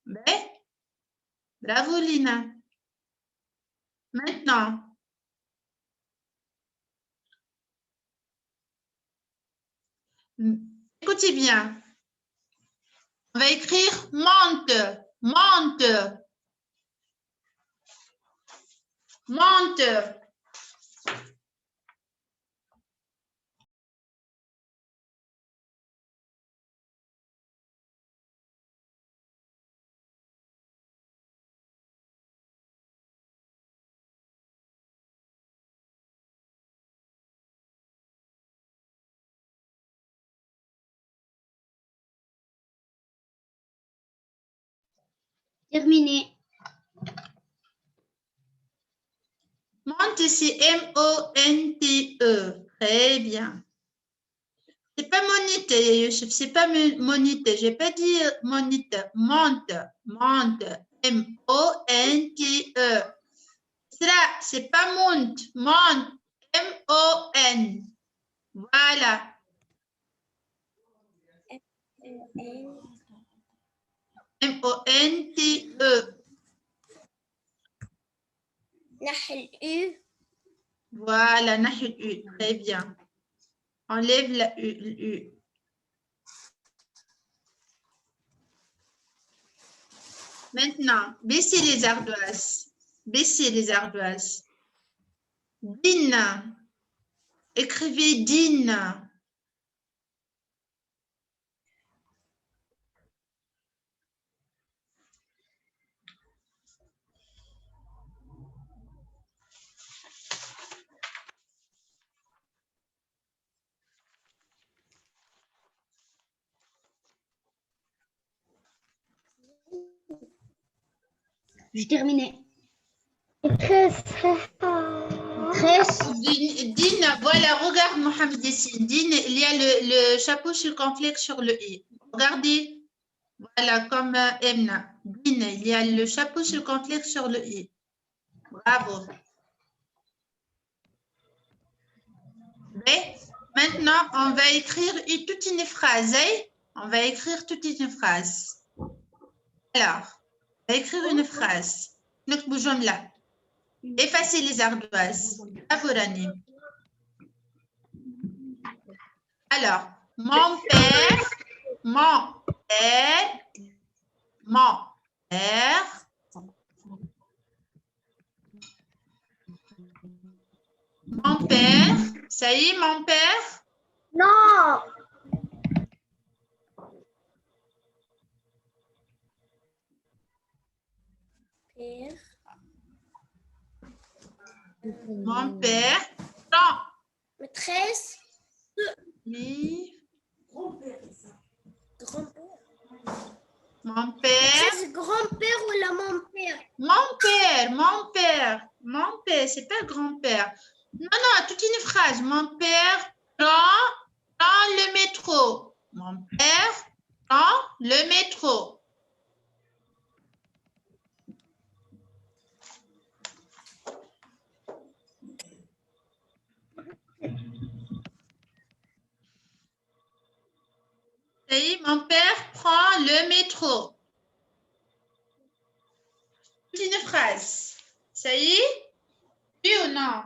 Bravo, Lina. Maintenant, écoutez bien. On va écrire monte, monte, monte. Terminé. Monte, c'est M-O-N-T-E. Très bien. C'est pas monite, Youssef, c'est pas monite. J'ai pas dit monite. Monte, monte. M-O-N-T-E. Cela, c'est pas monte. Monte. M-O-N. Voilà. M-O-N-T-E. نحل U. Voilà, نحل U. Très bien. Enlève la U, le U. Maintenant, baissez les ardoises. Baissez les ardoises. Dîne. Écrivez dîne. J'ai terminé. Tresse. Dîne, voilà, regarde Mohamed ici. Dîne, il y a le chapeau circonflexe sur le I. Regardez. Voilà, comme Emna. Dîne, il y a le chapeau circonflexe sur le I. Bravo. Mais maintenant, on va écrire toute une phrase. Hein? On va écrire toute une phrase. Alors, on va écrire une phrase. نكتبوا جملة. Effacez les ardoises. Bravo, Rani. Alors, mon père, mon père, ça y est, mon père? Non. Père. Mon père, non. Maîtresse. Oui. Grand-père. Mon père. Maîtresse, grand-père ou là mon père? Mon père, c'est pas grand-père. Non, toute une phrase. Mon père prend le métro. Mon père prend le métro. Ça y est, mon père prend le métro. Toute une phrase. Ça y est? Oui ou non?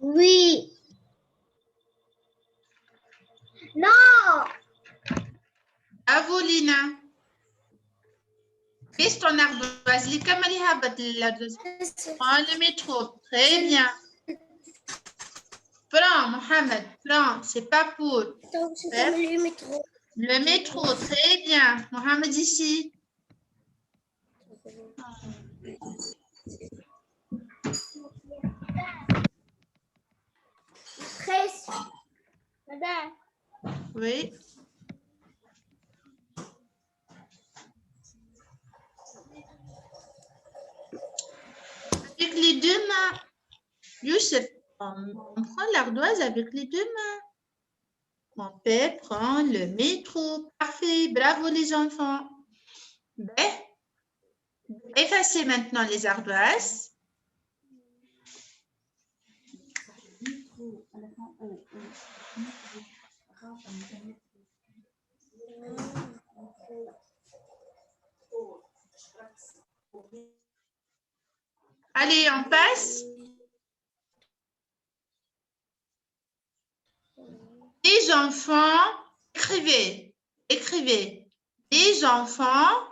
Oui. Non. Bravo, Lina. Qu'est-ce ton ardoise? Prends le métro. Très bien. Prends, Mohamed. Prends. C'est pas pour. Le métro. Le métro. Très bien. Mohamed ici. Madame, Oui. Avec les deux mains. Youssef, on prend l'ardoise avec les deux mains. Mon père prend le métro. Parfait. Bravo les enfants. Ben, effacez maintenant les ardoises. Allez, on passe. Les enfants, écrivez. Écrivez. Les enfants.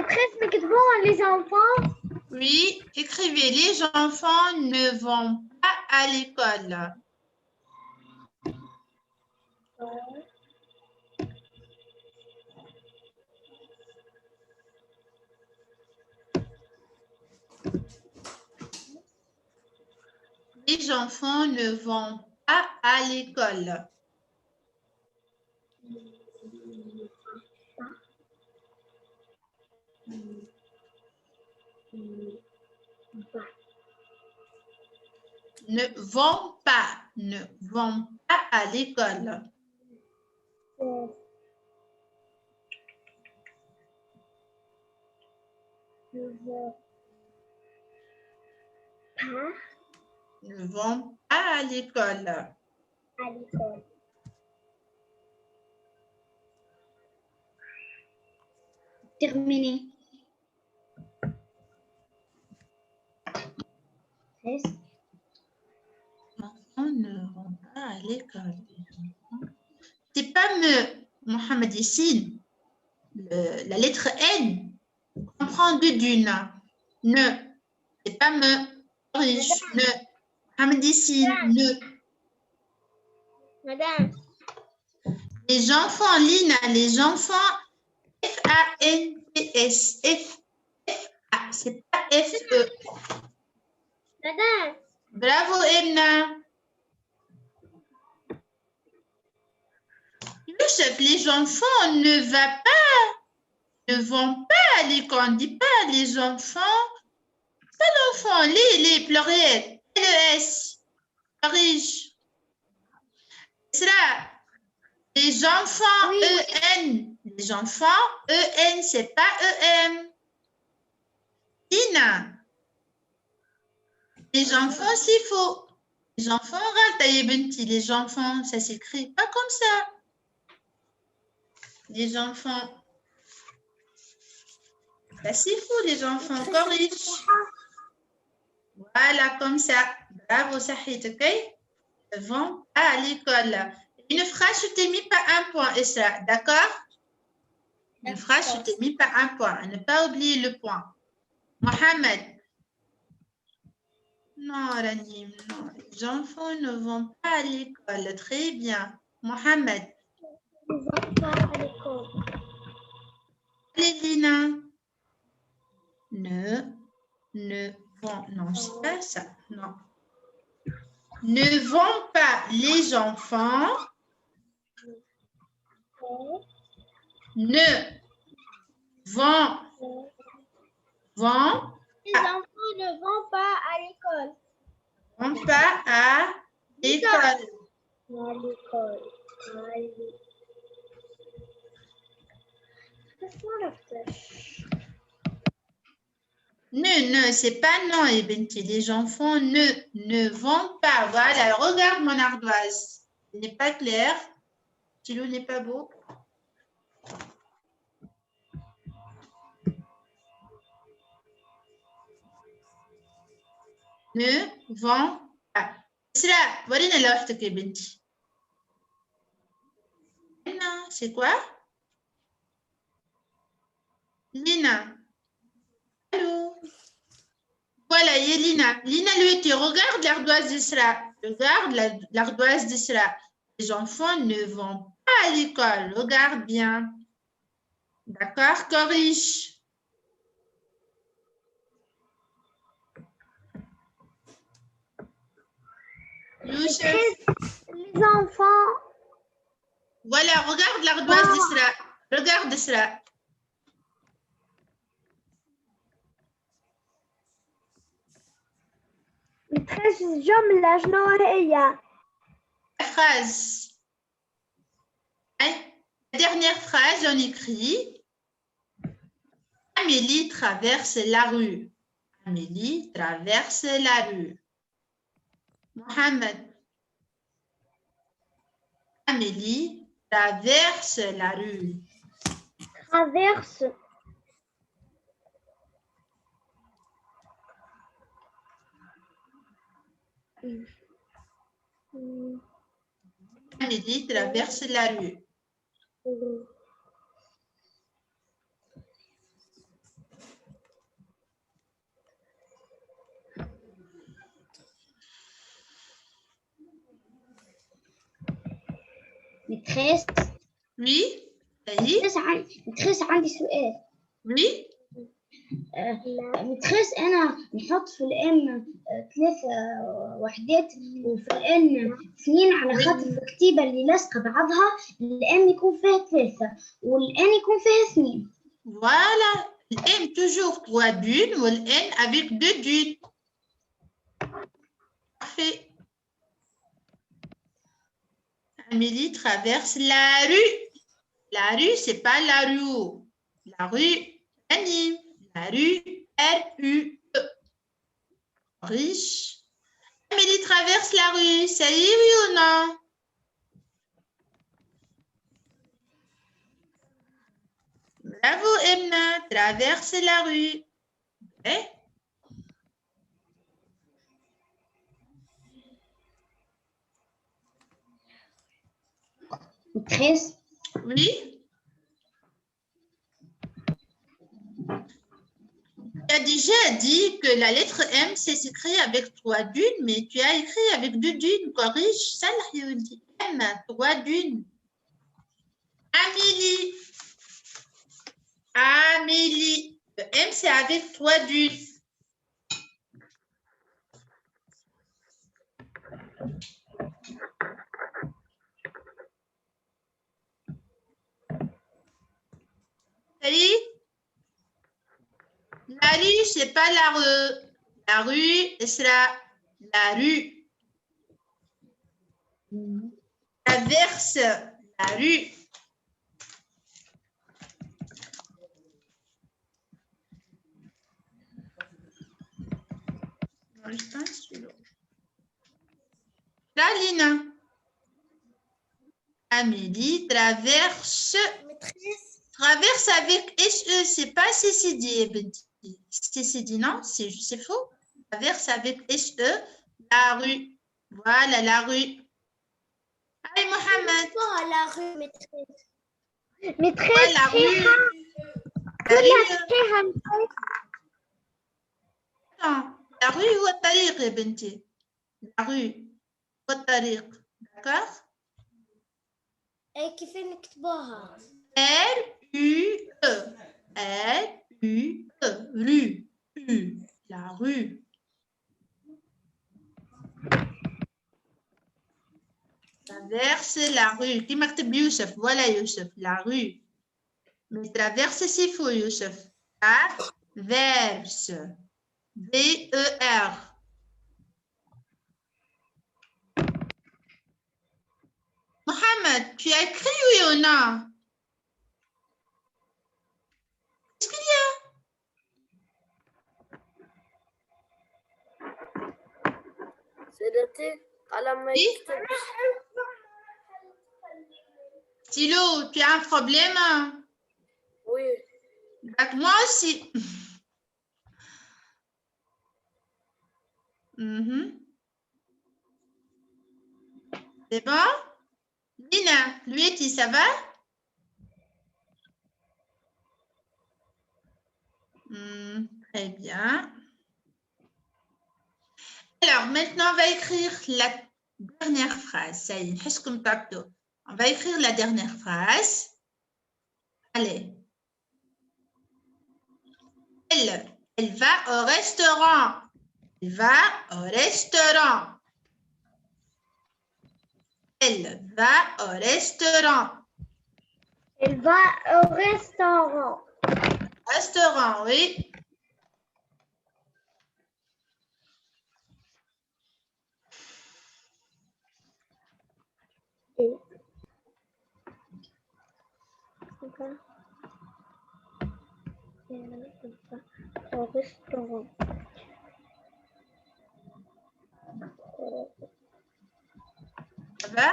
maîtresse, مكتبون les enfants. Oui, écrivez. Les enfants ne vont pas à l'école. Les enfants ne vont pas à l'école. Ne vont pas à l'école. Ne vont pas à l'école. À l'école. Terminé. 13. Les enfants ne vont pas à l'école. C'est pas me, Mohamed Yassine. La lettre N. On prend deux d'une. Ne. C'est pas me. Riche. Ne. Mohamed Yassine. Ne. Madame, Les enfants, Lina, les enfants. F-A-N-T-S. F-A. C'est pas F-E. madame, Bravo, Emna. Youssef, les enfants ne vont pas à l'école. On ne dit pas les enfants. Pas l'enfant, les pluriels. L-E-S. Riche. Cela. Les enfants, Oui. E-N. Les enfants, E-N, c'est pas E-M. Ina. Les enfants, c'est faux. Les enfants, les enfants, ça s'écrit pas comme ça. Les enfants. Ça, c'est faux, les enfants. Corrige. Voilà, comme ça. Bravo, Sahit, ok? Ils vont à l'école. Une phrase, je t'ai mis pas un point, Esra, d'accord? Une phrase, je t'ai mis pas un point. À ne pas oublier le point. Mohamed. Non, Ranim, non. Les enfants ne vont pas à l'école. Très bien. Mohamed. ils vont pas à l'école. Allez, Lina. Ne vont. Non, c'est pas ça. Non. Ne vont pas les enfants. Ne vont. Les enfants ne vont pas à l'école. Vont pas à l'école. À l'école. Ne, c'est pas non, Ebenti. Les enfants ne vont pas. Voilà, regarde mon ardoise. Il n'est pas clair. Stylo n'est pas beau. Ne vont pas. C'est là. Voilà, Ebenti. Non, c'est quoi? Lina. Allô? Voilà, il y a Lina. Lina, lui, tu regardes l'ardoise d'Isra. Regarde l'ardoise d'Isra. Les enfants ne vont pas à l'école. Regarde bien. D'accord? Corrige. Youssef. Les enfants. Voilà, regarde l'ardoise d'Isra. Regarde Isra. متخيش الجملة شنو هي؟ La phrase. Hein? La dernière phrase, on écrit Amélie traverse la rue. Amélie traverse la rue. Mohamed. Amélie traverse la rue. Traverse. Amélie traverse la rue. متخيس Oui. Oui. متخيس عندي سؤال. Oui. متخيس أنا نحط في الإم 3 وحدات وفي الإن 2 على خاطر الكتيبة اللي لاصقة بعضها الإم يكون فيها 3 والإن يكون فيها 2. Voilà. M toujours 3 dunes ou N avec 2 dunes. Parfait. Amélie traverse la rue. La rue, c'est pas la rue. La rue, anime. La rue, R-U-E. Riche. Amélie traverse la rue. Ça y est, oui ou non? Bravo, Emna. Traverse la rue. Okay. متخيس Oui. Tu as déjà dit que la lettre M, c'est écrit avec 3 dunes, mais tu as écrit avec 2 dunes. Corrige ça, M, 3 dunes. Amélie. Amélie. Le M, c'est avec 3 dunes. Salut. La rue, c'est pas la rue. La rue, sera la rue. Traverse la rue. Là, Lina. Amélie traverse. Traverse avec SE, c'est pas CCD. CCD, non, c'est faux. Traverse avec SE la rue. Voilà, la rue. Allez, Mohamed. La rue maîtresse. Voilà, la rue. La rue ou الطريق يا بنتي. La rue ou الطريق. D'accord? كيف نكتبوها؟ R-U-E. R-U-E. Rue. U. La rue. Traverse la rue. Qui m'active Youssef? Voilà Youssef. La rue. Mais traverse, c'est faux Youssef. Traverse. V-E-R. Mohamed, tu as écrit oui ou non? Qu'est-ce qu'il y a? C'est noté à la main. Stylo, tu as un problème? Oui. Donc, moi aussi. C'est bon? Lina, lui, ça va? Très bien. Alors, maintenant, on va écrire la dernière phrase. Ça y est, on va écrire la dernière phrase. Allez. Elle va au restaurant. Elle va au restaurant. Elle va au restaurant. Elle va au restaurant. Restaurant, oui. Au restaurant. Ça va?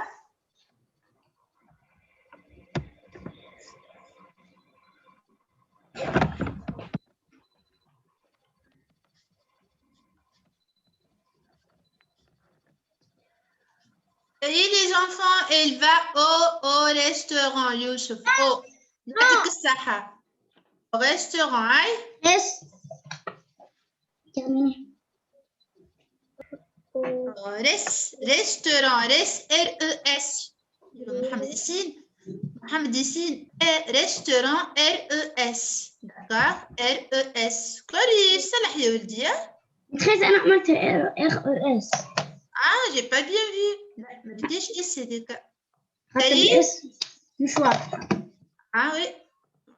Et les enfants, elle va au restaurant, Youssef. Au restaurant, hein? Terminé. Restaurant, R-E-S. Mohamed Yassine. Mohamed Yassine, restaurant, R-E-S. D'accord? R-E-S. كوريش صلح يا ولدي. Maîtresse, أنا عملت RES. Ah, j'ai pas bien vu. لا ما بديش اس هذيك. حتى بالإس مش واضحة. Ah oui.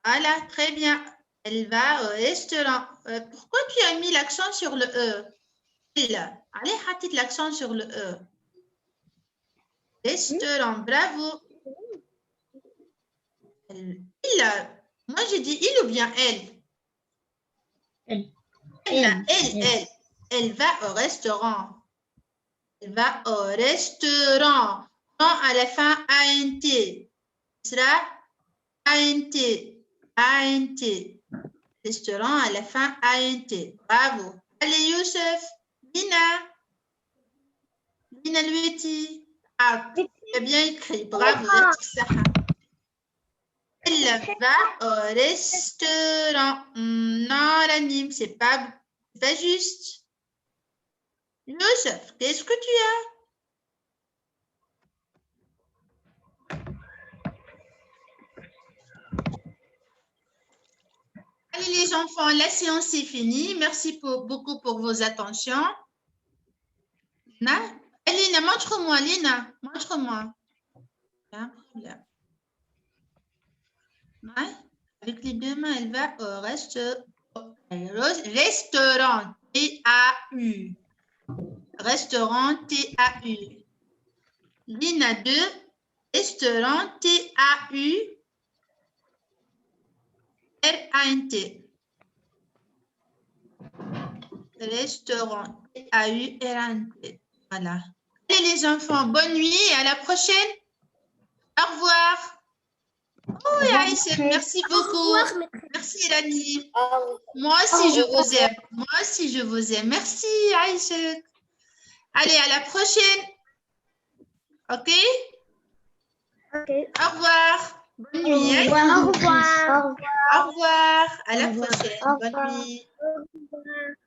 Voilà, très bien. Elle va au restaurant. Pourquoi tu as mis l'accent sur le E? Allez, حطيت l'accent sur le E. Restaurant, bravo. Il, moi j'ai dit il ou bien elle? Elle. Elle va au restaurant. Elle va au restaurant. Non, à la fin, ANT. Ce sera ANT. ANT. Restaurant, à la fin, ANT. Bravo. Allez, Youssef. Lina. Lina Lueti. Ah, tu as bien écrit. Bravo. Elle va au restaurant. Non, Ranim, c'est pas juste. Youssef, qu'est-ce que tu as? Allez les enfants, la séance est finie. Merci beaucoup pour vos attentions. Lina, montre-moi, Lina, montre-moi. Ouais. Avec les deux mains, elle va au restaurant, T-A-U. Restaurant, T-A-U. Lina 2, restaurant, T-A-U. R-A-N-T. Restaurant, T-A-U-R-A-N-T. Voilà. Allez les enfants, bonne nuit et à la prochaine. Au revoir. Oh, Aïcha, merci beaucoup. Merci, Rani. Moi aussi, je vous aime. Moi aussi, je vous aime. Merci, Aïcha. Allez, à la prochaine. OK? Au revoir. Bonne nuit. Au revoir. Au revoir. À la Au revoir. prochaine. Au Bonne revoir. nuit. Au revoir.